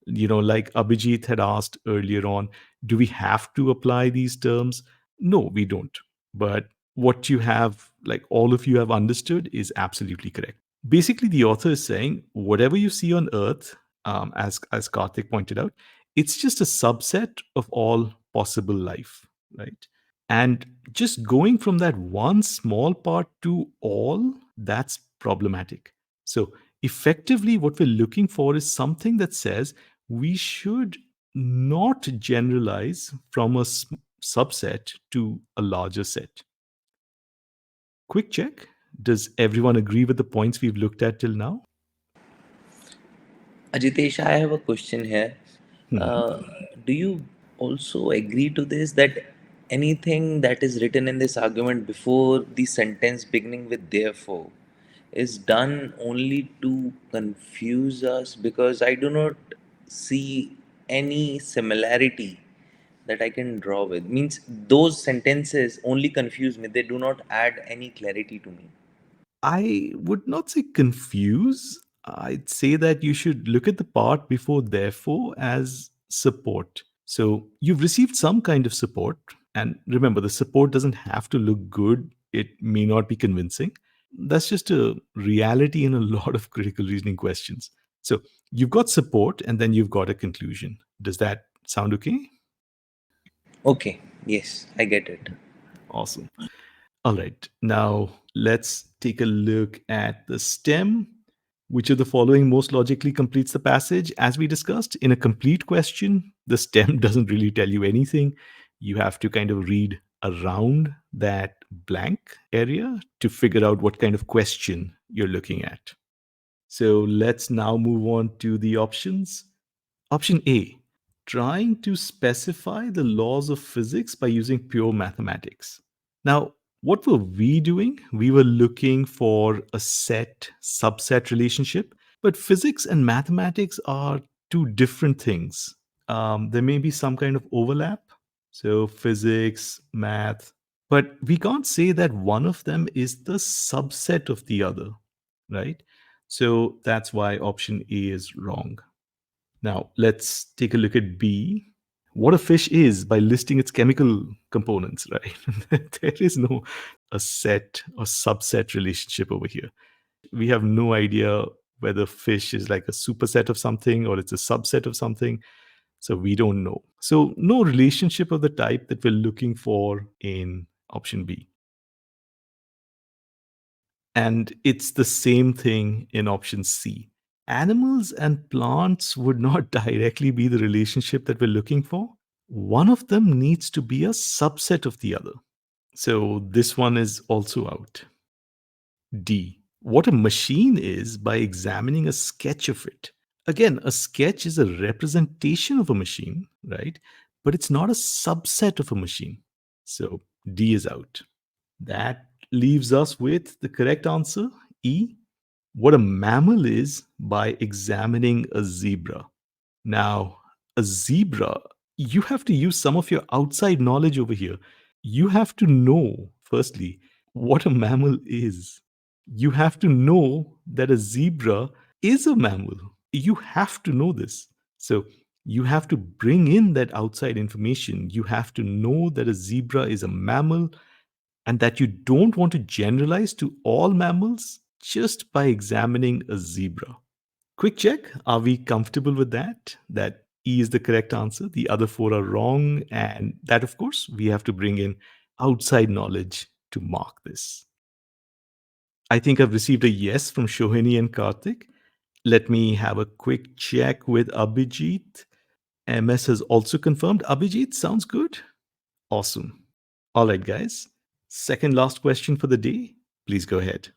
Like Abhijit had asked earlier on, do we have to apply these terms? No, we don't. But what you have, like all of you have understood, is absolutely correct. Basically, the author is saying whatever you see on Earth, as Karthik pointed out, it's just a subset of all possible life, right? And just going from that one small part to all, that's problematic. So, effectively, what we're looking for is something that says we should not generalize from a subset to a larger set. Quick check. Does everyone agree with the points we've looked at till now? Ajitesh, I have a question here. Mhm. Uh, do you also agree to this that anything that is written in this argument before the sentence beginning with therefore is done only to confuse us? Because I do not see any similarity that I can draw with. Means those sentences only confuse me, they do not add any clarity to me. I would not say confuse. I'd say that you should look at the part before therefore as support. So you've received some kind of support. And remember, the support doesn't have to look good, it may not be convincing. That's just a reality in a lot of critical reasoning questions. So you've got support and then you've got a conclusion. Does that sound okay? Okay, yes, I get it. Awesome. All right, now let's take a look at the stem. Which of the following most logically completes the passage? As we discussed, in a complete question, the stem doesn't really tell you anything. You have to kind of read around that blank area to figure out what kind of question you're looking at. So let's now move on to the options. Option A, trying to specify the laws of physics by using pure mathematics. Now, what were we doing? We were looking for a set subset relationship, but physics and mathematics are two different things. There may be some kind of overlap. So, physics, math, but we can't say that one of them is the subset of the other, right? So, that's why option A is wrong. Now, let's take a look at B. What a fish is by listing its chemical components, right? There is no a set or subset relationship over here. We have no idea whether fish is like a superset of something or it's a subset of something. So we don't know. So, no relationship of the type that we're looking for in option B. And it's the same thing in option C. Animals and plants would not directly be the relationship that we're looking for. One of them needs to be a subset of the other. So this one is also out. D. What a machine is by examining a sketch of it. Again, a sketch is a representation of a machine, right? But it's not a subset of a machine. So D is out. That leaves us with the correct answer, E. What a mammal is by examining a zebra. Now, a zebra, you have to use some of your outside knowledge over here. You have to know, firstly, what a mammal is. You have to know that a zebra is a mammal. You have to know this. So, you have to bring in that outside information. You have to know that a zebra is a mammal and that you don't want to generalize to all mammals just by examining a zebra. Quick check. Are we comfortable with that? That E is the correct answer. The other four are wrong. And that, of course, we have to bring in outside knowledge to mark this. I think I've received a yes from Shohini and Karthik. Let me have a quick check with Abhijit. MS has also confirmed. Abhijit, sounds good. Awesome. All right, guys. Second last question for the day. Please go ahead.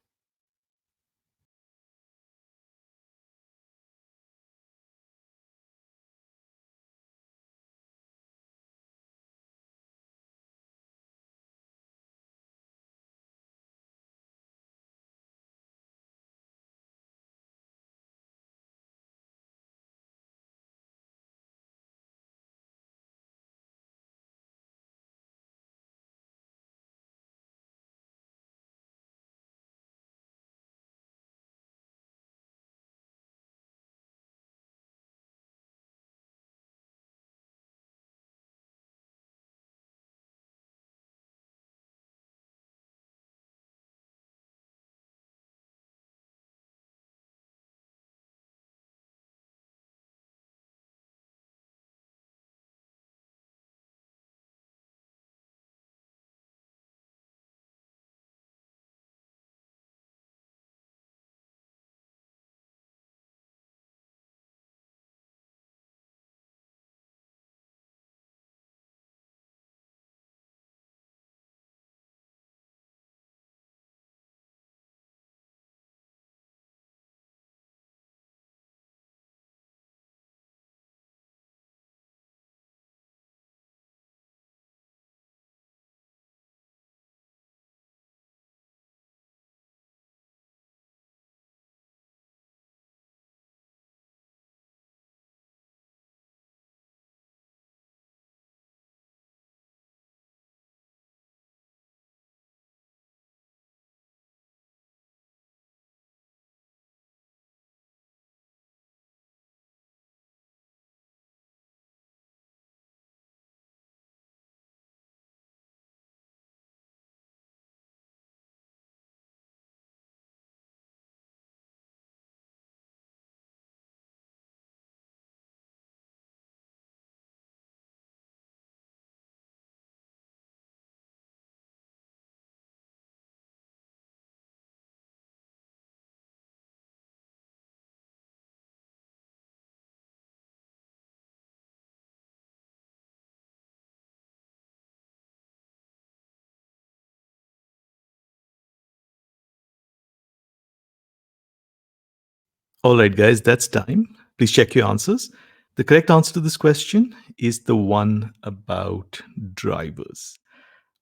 All right, guys, that's time. Please check your answers. The correct answer to this question is the one about drivers.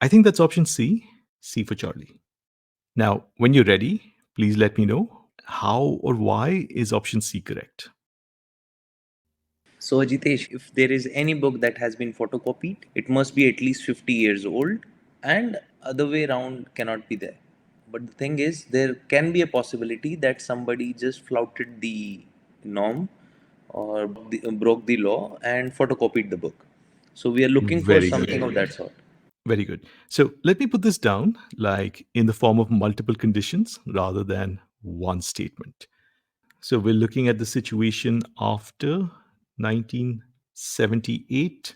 I think that's option C, C for Charlie. Now, when you're ready, please let me know how or why is option C correct. So, Ajitesh, if there is any book that has been photocopied, it must be at least 50 years old, and other way around cannot be there. But the thing is, there can be a possibility that somebody just flouted the norm or broke the law and photocopied the book. So, we are looking for Very good. something of that sort. Very good. So let me put this down like in the form of multiple conditions rather than one statement. So we're looking at the situation after 1978.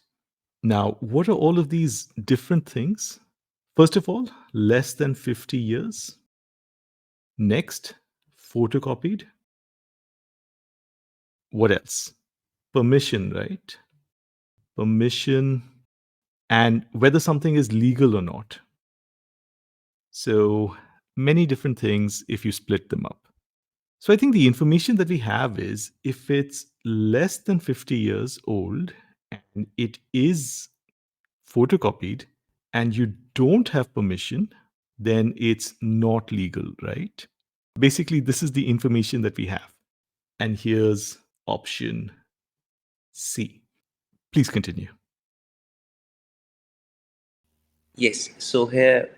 Now, what are all of these different things? First of all, less than 50 years. Next, photocopied. What else? Permission, right? permission, and whether something is legal or not. So many different things if you split them up. So I think the information that we have is if it's less than 50 years old and it is photocopied and you don't have permission, then it's not legal, right? Basically, this is the information that we have. And here's option C. Please continue. Yes, so here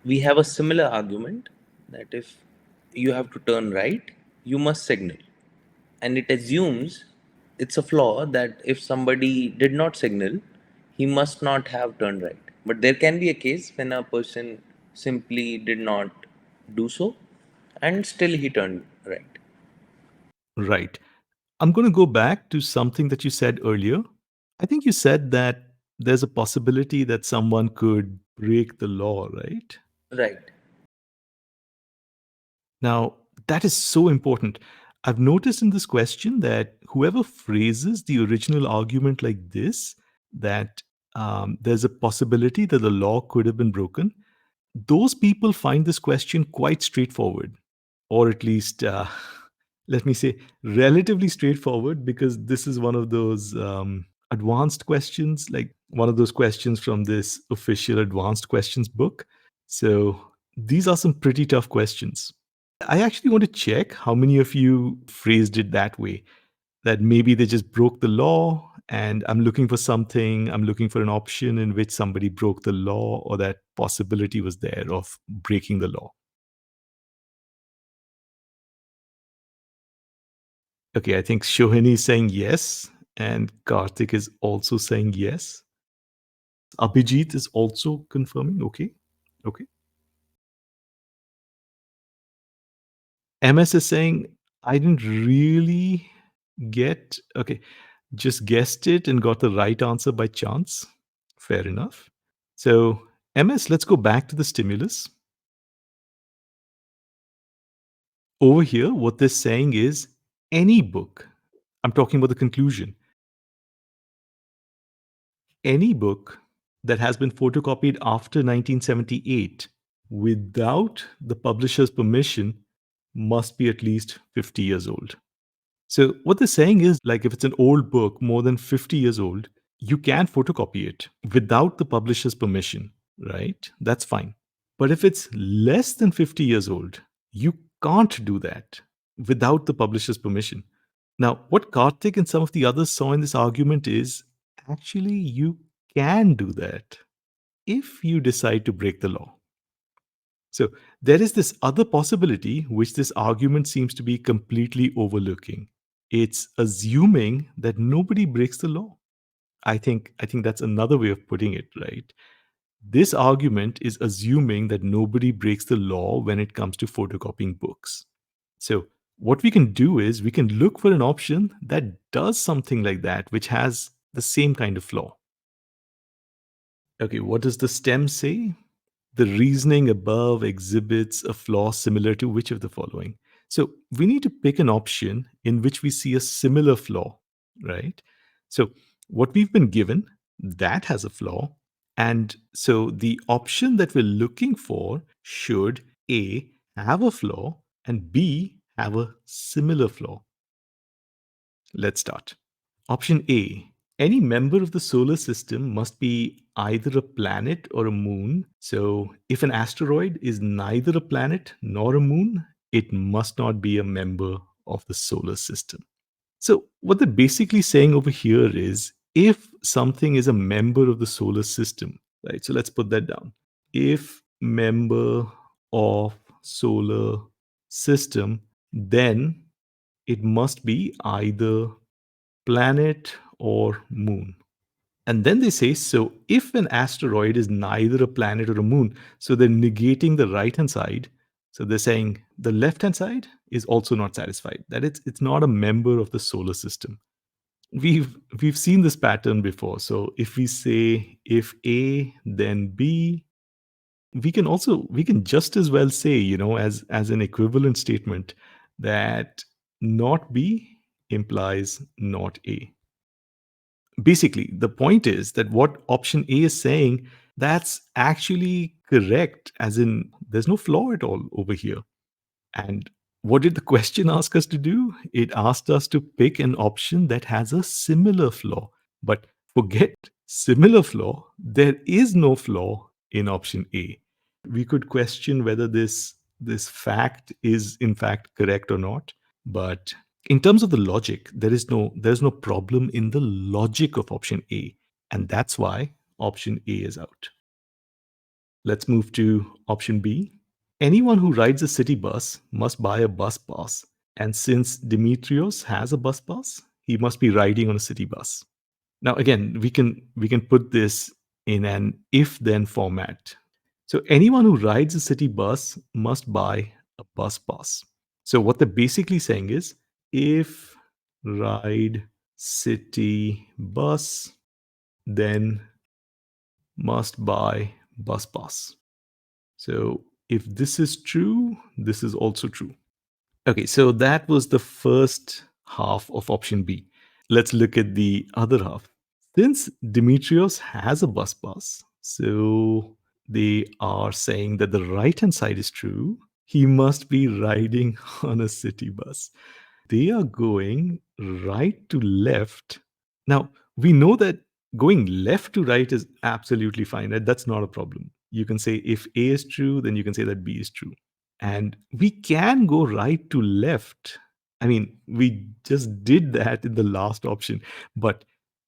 we have a similar argument that if you have to turn right, you must signal. And it assumes it's a flaw that if somebody did not signal, he must not have turned right. But there can be a case when a person simply did not do so and still he turned right. Right. I'm going to go back to something that you said earlier. I think you said that there's a possibility that someone could break the law, right? Right. Now, that is so important. I've noticed in this question that whoever phrases the original argument like this, that there's a possibility that the law could have been broken, those people find this question quite straightforward, or at least, let me say, relatively straightforward, because this is one of those advanced questions, like one of those questions from this official advanced questions book. So these are some pretty tough questions. I actually want to check how many of you phrased it that way, that maybe they just broke the law and I'm looking for something, I'm looking for an option in which somebody broke the law or that possibility was there of breaking the law. Okay, I think Shohini is saying yes, and Karthik is also saying yes. Abhijit is also confirming. Okay. Okay. MS is saying, I didn't really get, okay, just guessed it and got the right answer by chance. Fair enough. So, MS, let's go back to the stimulus. Over here, what they're saying is any book, I'm talking about the conclusion, any book that has been photocopied after 1978 without the publisher's permission must be at least 50 years old. So, what they're saying is, like, if it's an old book, more than 50 years old, you can photocopy it without the publisher's permission, right? That's fine. But if it's less than 50 years old, you can't do that without the publisher's permission. Now, what Karthik and some of the others saw in this argument is actually you can do that if you decide to break the law. So there is this other possibility which this argument seems to be completely overlooking. It's assuming that nobody breaks the law. I think that's another way of putting it, right? This argument is assuming that nobody breaks the law when it comes to photocopying books. So what we can do is we can look for an option that does something like that, which has the same kind of flaw. Okay, what does the stem say? The reasoning above exhibits a flaw similar to which of the following? So we need to pick an option in which we see a similar flaw, right? So what we've been given, that has a flaw. And so the option that we're looking for should A, have a flaw, and B, have a similar flaw. Let's start. Option A, any member of the solar system must be either a planet or a moon. So if an asteroid is neither a planet nor a moon, it must not be a member of the solar system. So what they're basically saying over here is if something is a member of the solar system, right? So let's put that down. If member of solar system, then it must be either planet or moon. And then they say, so if an asteroid is neither a planet or a moon, so they're negating the right hand side. So they're saying the left hand side is also not satisfied, that it's not a member of the solar system. We've seen this pattern before. So if we say if A, then B, we can just as well say, as an equivalent statement that not B implies not A. Basically, the point is that what option A is saying, that's actually correct, as in there's no flaw at all over here. And what did the question ask us to do? It asked us to pick an option that has a similar flaw. But forget similar flaw, there is no flaw in option A. We could question whether this fact is in fact correct or not, but in terms of the logic, there's no problem in the logic of option A, and that's why option A is out. Let's move to option B. Anyone who rides a city bus must buy a bus pass. And since Demetrios has a bus pass, he must be riding on a city bus. Now again, we can put this in an if-then format. So anyone who rides a city bus must buy a bus pass. So what they're basically saying is if ride city bus, then must buy bus pass. So if this is true, this is also true. Okay, so that was the first half of option B. Let's look at the other half. Since Demetrios has a bus pass, so they are saying that the right hand side is true. He must be riding on a city bus. They are going right to left. Now, we know that going left to right is absolutely fine. Right? That's not a problem. You can say if A is true, then you can say that B is true. And we can go right to left. I mean, we just did that in the last option. But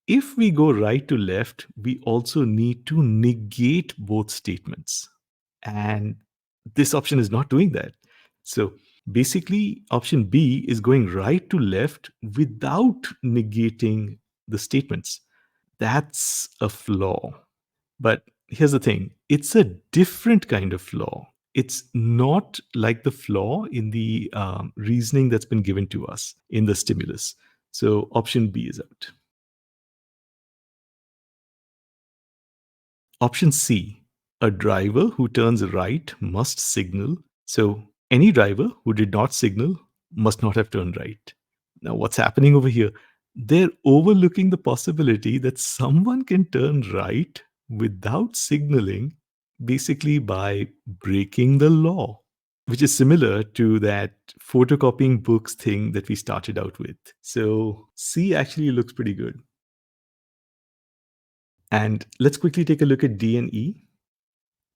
if we go right to left, we also need to negate both statements. And this option is not doing that. So basically, option B is going right to left without negating the statements. That's a flaw. But here's the thing, it's a different kind of flaw. It's not like the flaw in the reasoning that's been given to us in the stimulus. So option B is out. Option C, a driver who turns right must signal. So any driver who did not signal must not have turned right. Now, what's happening over here? They're overlooking the possibility that someone can turn right without signaling, basically by breaking the law, which is similar to that photocopying books thing that we started out with. So C actually looks pretty good. And let's quickly take a look at D and E.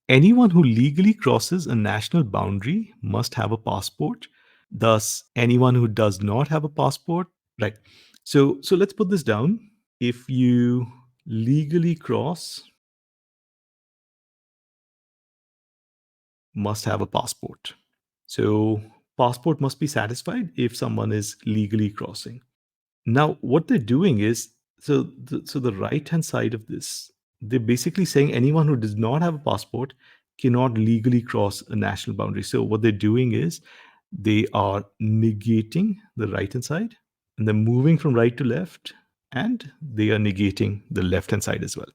Anyone who legally crosses a national boundary must have a passport. Thus, anyone who does not have a passport, right? So let's put this down. If you legally cross, must have a passport. So passport must be satisfied if someone is legally crossing. Now, what they're doing is, so the right-hand side of this, they're basically saying anyone who does not have a passport cannot legally cross a national boundary. So what they're doing is they are negating the right-hand side, and they're moving from right to left, and they are negating the left-hand side as well.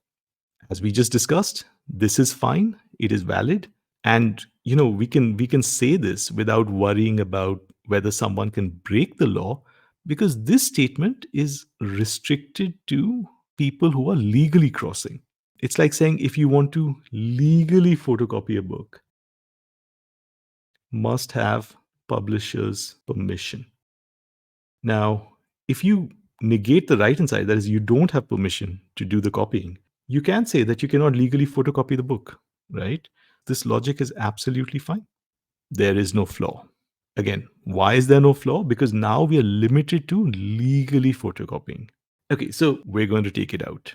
As we just discussed, this is fine, it is valid, and we can say this without worrying about whether someone can break the law, because this statement is restricted to people who are legally crossing. It's like saying if you want to legally photocopy a book, must have publisher's permission. Now, if you negate the right hand side, that is, you don't have permission to do the copying, you can say that you cannot legally photocopy the book, right? This logic is absolutely fine. There is no flaw. Again, why is there no flaw? Because now we are limited to legally photocopying. Okay, so we're going to take it out.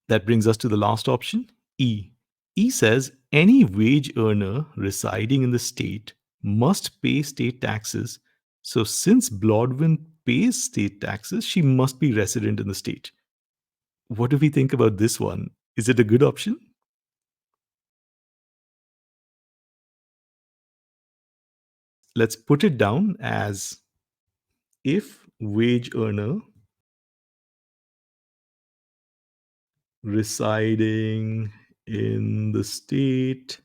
That brings us to the last option, E. E says any wage earner residing in the state must pay state taxes. So since Blodwin pays state taxes, she must be resident in the state. What do we think about this one? Is it a good option? Let's put it down as if wage earner residing in the state,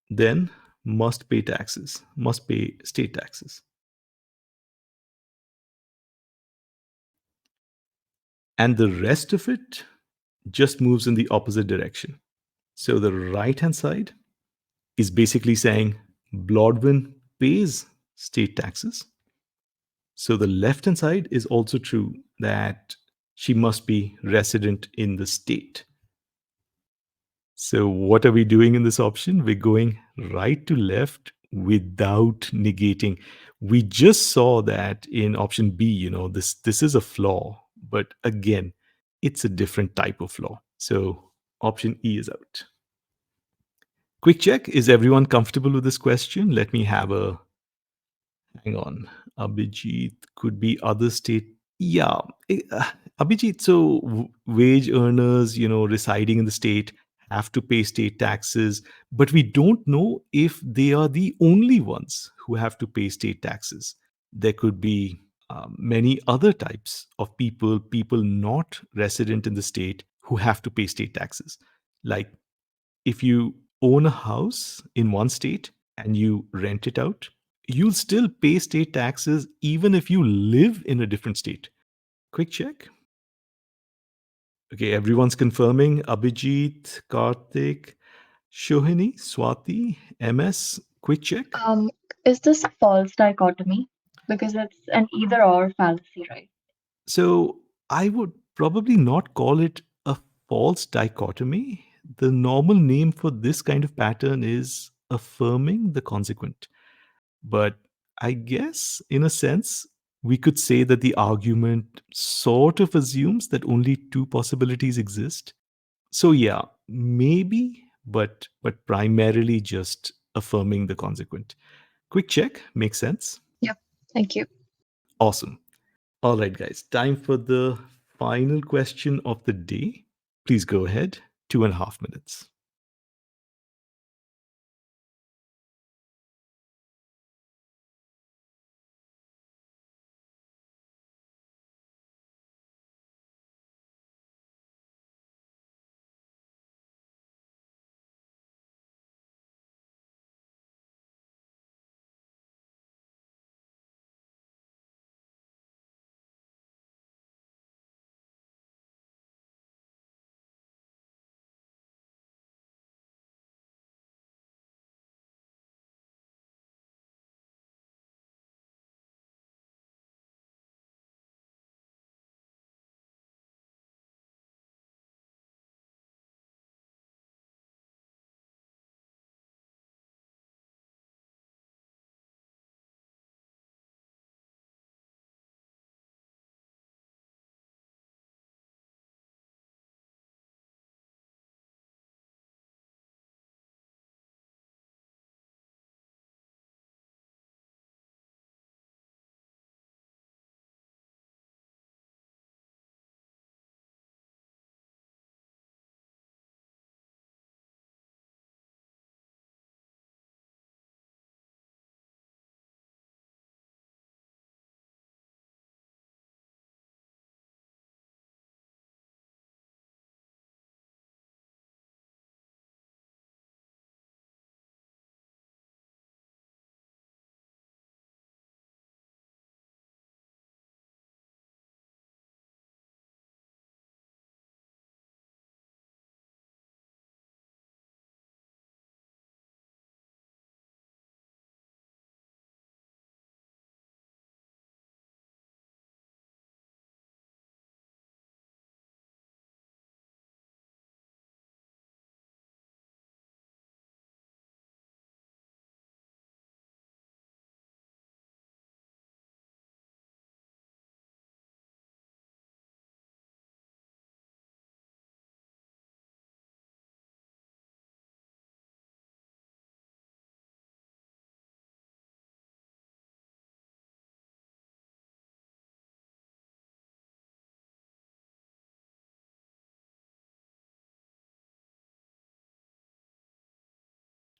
then must pay taxes, must pay state taxes. and the rest of it just moves in the opposite direction. So the right hand side is basically saying Blodwin pays state taxes. So the left hand side is also true, that she must be resident in the state. So what are we doing in this option? We're going right to left without negating. We just saw that in option B, this is a flaw, but again, it's a different type of flaw. So option E is out. Quick check. Is everyone comfortable with this question? Let me have a hang on. Abhijit could be other state. Yeah. Abhijit, so wage earners, residing in the state have to pay state taxes, but we don't know if they are the only ones who have to pay state taxes. There could be many other types of people not resident in the state who have to pay state taxes. Like if you own a house in one state and you rent it out, you'll still pay state taxes even if you live in a different state. Quick check. Okay, everyone's confirming. Abhijit, Karthik, Shohini, Swati, MS. Quick check. Is this a false dichotomy? Because it's an either or fallacy, right? So I would probably not call it a false dichotomy. The normal name for this kind of pattern is affirming the consequent. But I guess, in a sense, we could say that the argument sort of assumes that only two possibilities exist. So yeah, maybe, but primarily just affirming the consequent. Quick check, makes sense? Yep. Thank you. Awesome. All right, guys, time for the final question of the day. Please go ahead. 2.5 minutes.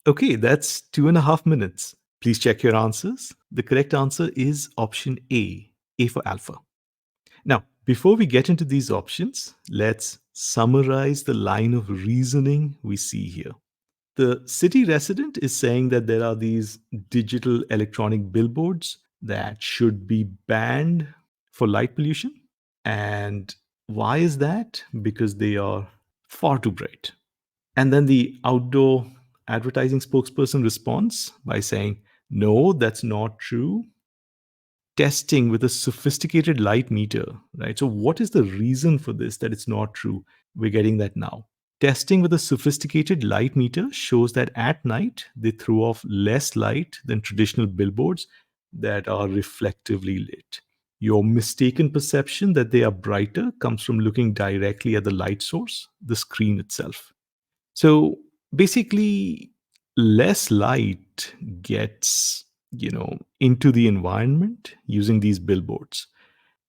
Okay, that's 2.5 minutes. Please check your answers. The correct answer is option A for alpha. Now, before we get into these options, let's summarize the line of reasoning we see here. The city resident is saying that there are these digital electronic billboards that should be banned for light pollution. And Why is that? Because they are far too bright. And then the outdoor advertising spokesperson responds by saying, no, that's not true. Testing with a sophisticated light meter, right? So, what is the reason for this that it's not true? We're getting that now. Testing with a sophisticated light meter shows that at night they throw off less light than traditional billboards that are reflectively lit. Your mistaken perception that they are brighter comes from looking directly at the light source, the screen itself. So basically, less light gets, into the environment using these billboards.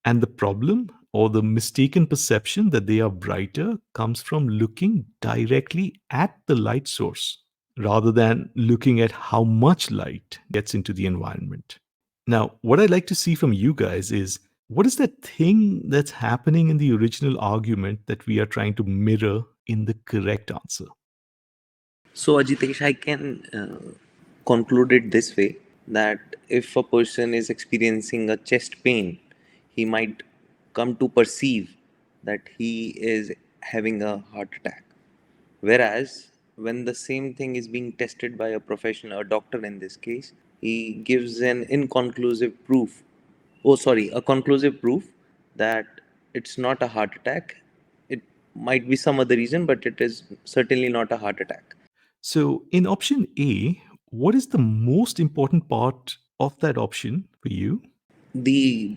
And the problem or the mistaken perception that they are brighter comes from looking directly at the light source rather than looking at how much light gets into the environment. Now, what I'd like to see from you guys is what is that thing that's happening in the original argument that we are trying to mirror in the correct answer? So, Ajitesh, I can conclude it this way, that if a person is experiencing a chest pain, he might come to perceive that he is having a heart attack. Whereas, when the same thing is being tested by a professional, a doctor in this case, he gives an inconclusive proof. Oh, sorry, a conclusive proof that it's not a heart attack. It might be some other reason, but it is certainly not a heart attack. So, in option A, what is the most important part of that option for you? The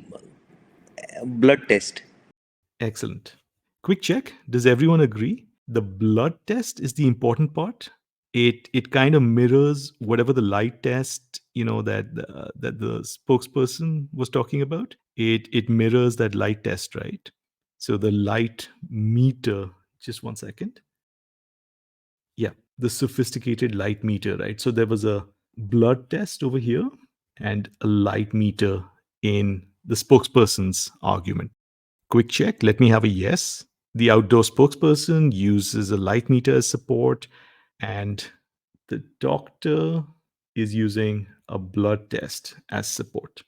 blood test. Excellent. Quick check. Does everyone agree? The blood test is the important part. It kind of mirrors whatever the light test, that the spokesperson was talking about. It mirrors that light test, right? So the light meter, just one second. Yeah, the sophisticated light meter, right? So there was a blood test over here and a light meter in the spokesperson's argument. Quick check, let me have a yes. The outdoor spokesperson uses a light meter as support, and the doctor is using a blood test as support.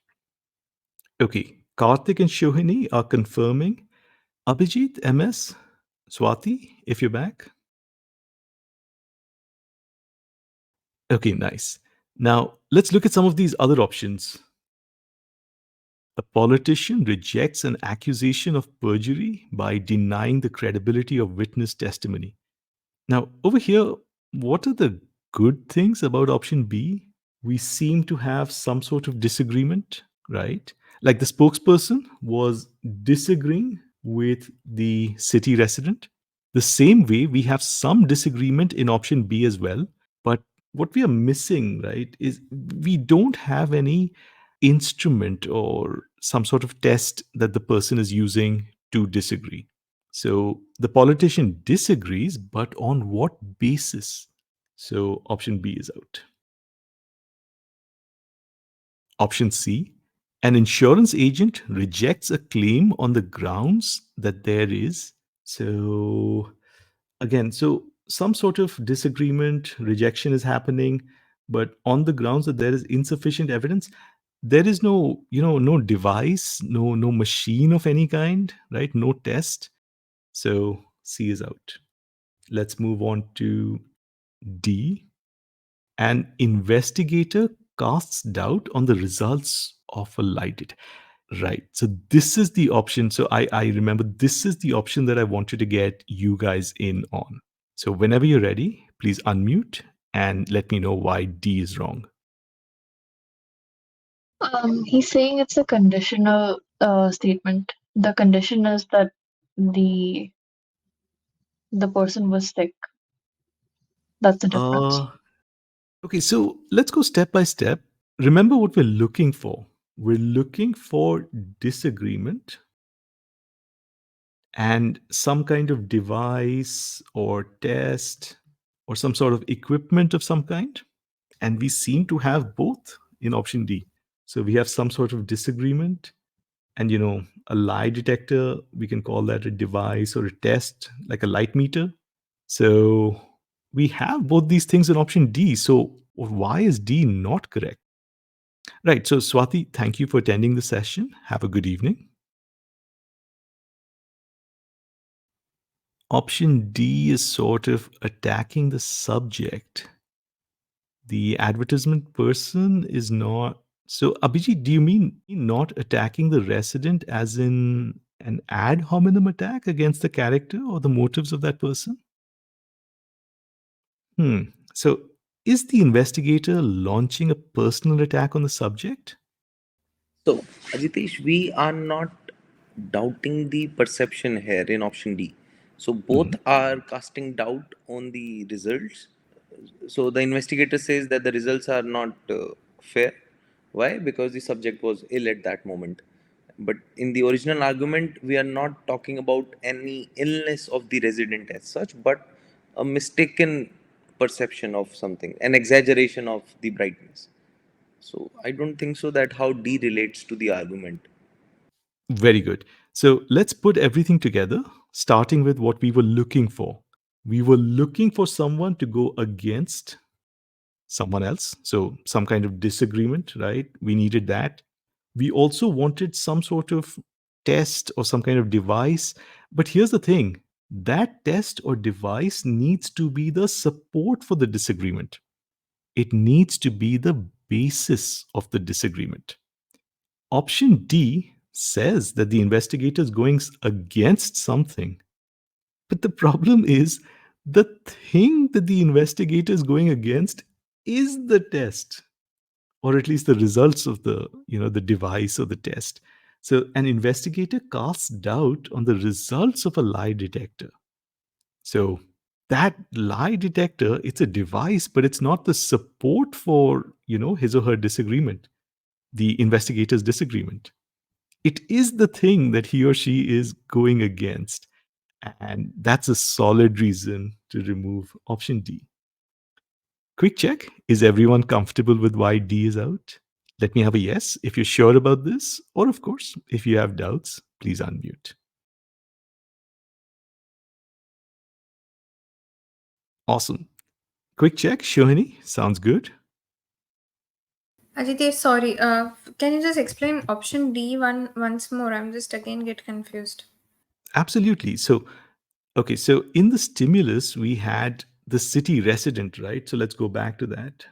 Okay, Karthik and Shohini are confirming. Abhijit, MS, Swati, if you're back. Okay, nice. Now, let's look at some of these other options. A politician rejects an accusation of perjury by denying the credibility of witness testimony. Now, over here, what are the good things about option B? We seem to have some sort of disagreement, right? Like the spokesperson was disagreeing with the city resident. The same way, we have some disagreement in option B as well. But what we are missing, right, is we don't have any instrument or some sort of test that the person is using to disagree. So the politician disagrees, but on what basis? So option B is out. Option C, an insurance agent rejects a claim on the grounds that there is. So again, so some sort of disagreement, rejection is happening, but on the grounds that there is insufficient evidence, there is no, no device, no machine of any kind, right? No test. So C is out. Let's move on to D. An investigator casts doubt on the results of a lie detector. Right. So this is the option. So I remember this is the option that I wanted to get you guys in on. So whenever you're ready, please unmute and let me know why D is wrong. He's saying it's a conditional statement. The condition is that the the person was sick. That's the difference. Okay, so let's go step by step. Remember what we're looking for. We're looking for disagreement and some kind of device or test or some sort of equipment of some kind. And we seem to have both in option D. So we have some sort of disagreement and, a lie detector, we can call that a device or a test, like a light meter. So we have both these things in option D. So why is D not correct? Right. So Swati, thank you for attending the session. Have a good evening. Option D is sort of attacking the subject. The advertisement person is not. So, Abhijit, do you mean not attacking the resident as in an ad hominem attack against the character or the motives of that person? Hmm. So, is the investigator launching a personal attack on the subject? So, Ajitesh, we are not doubting the perception here in option D. So, both Mhm. are casting doubt on the results. So, the investigator says that the results are not fair. Why? Because the subject was ill at that moment. But in the original argument, we are not talking about any illness of the resident as such, but a mistaken perception of something, an exaggeration of the brightness. So I don't think so that how D relates to the argument. Very good. So let's put everything together, starting with what we were looking for. We were looking for someone to go against someone else. So some kind of disagreement, right? We needed that. We also wanted some sort of test or some kind of device. But here's the thing, that test or device needs to be the support for the disagreement, it needs to be the basis of the disagreement. Option D says that the investigator is going against something. But the problem is, the thing that the investigator is going against is the test, or at least the results of the device or the test. So an investigator casts doubt on the results of a lie detector. So that lie detector, it's a device, but it's not the support for his or her disagreement, the investigator's disagreement. It is the thing that he or she is going against. And that's a solid reason to remove option D. Quick check. Is everyone comfortable with why D is out? Let me have a yes if you're sure about this, or of course, if you have doubts, please unmute. Awesome. Quick check. Shohini, sounds good. Ajitesh, sorry. Can you just explain option D once more? I'm just again get confused. Absolutely. So, okay, so in the stimulus, we had the city resident, right? So let's go back to that.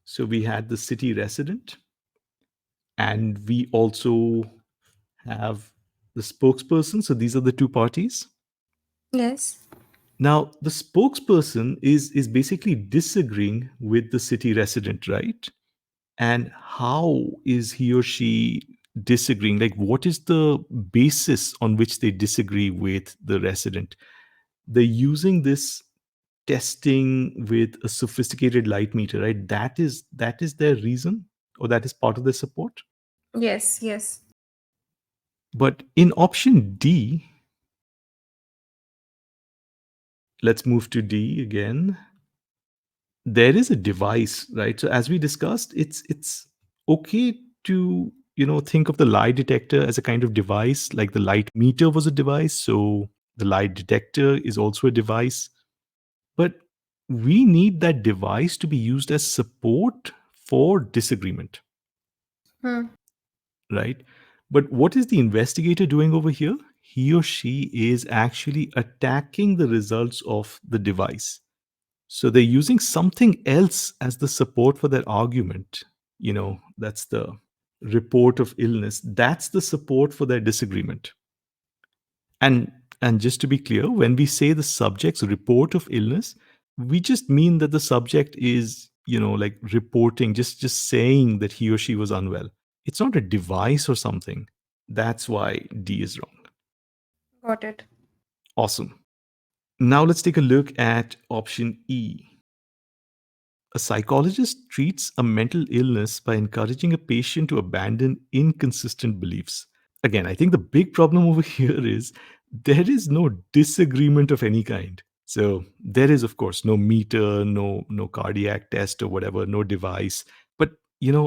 So we had the city resident, and we also have the spokesperson. So these are the two parties. Yes. Now, the spokesperson is basically disagreeing with the city resident, right? And how is he or she disagreeing? Like, what is the basis on which they disagree with the resident? They're using this testing with a sophisticated light meter, right? That is their reason, or that is part of their support. Yes, yes. But in option D, let's move to D again. There is a device, right? So as we discussed, it's okay to think of the lie detector as a kind of device, like the light meter was a device. So the lie detector is also a device. But we need that device to be used as support for disagreement, Hmm. right? But what is the investigator doing over here? He or she is actually attacking the results of the device. So they're using something else as the support for their argument. That's the report of illness. That's the support for their disagreement. And just to be clear, when we say the subject's report of illness, we just mean that the subject is, like reporting, just saying that he or she was unwell. It's not a device or something. That's why D is wrong. Got it. Awesome. Now let's take a look at option E. A psychologist treats a mental illness by encouraging a patient to abandon inconsistent beliefs. Again, I think the big problem over here is there is no disagreement of any kind. So there is, of course, no meter, no cardiac test or whatever, no device. But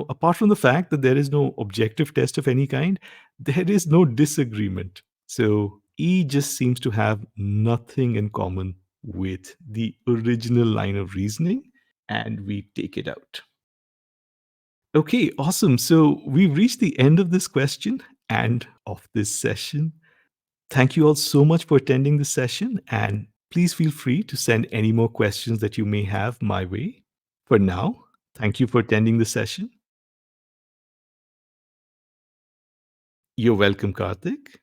apart from the fact that there is no objective test of any kind, there is no disagreement. So E just seems to have nothing in common with the original line of reasoning, and we take it out. Okay, awesome. So we've reached the end of this question. and of this session. Thank you all so much for attending this session, and please feel free to send any more questions that you may have my way. For now, thank you for attending the session. You're welcome, Karthik.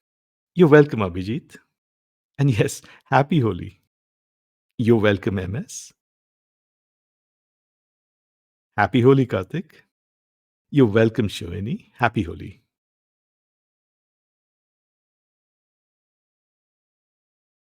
You're welcome, Abhijit. And yes, happy Holi. You're welcome, MS. Happy Holi, Karthik. You're welcome, Shoini. Happy Holi.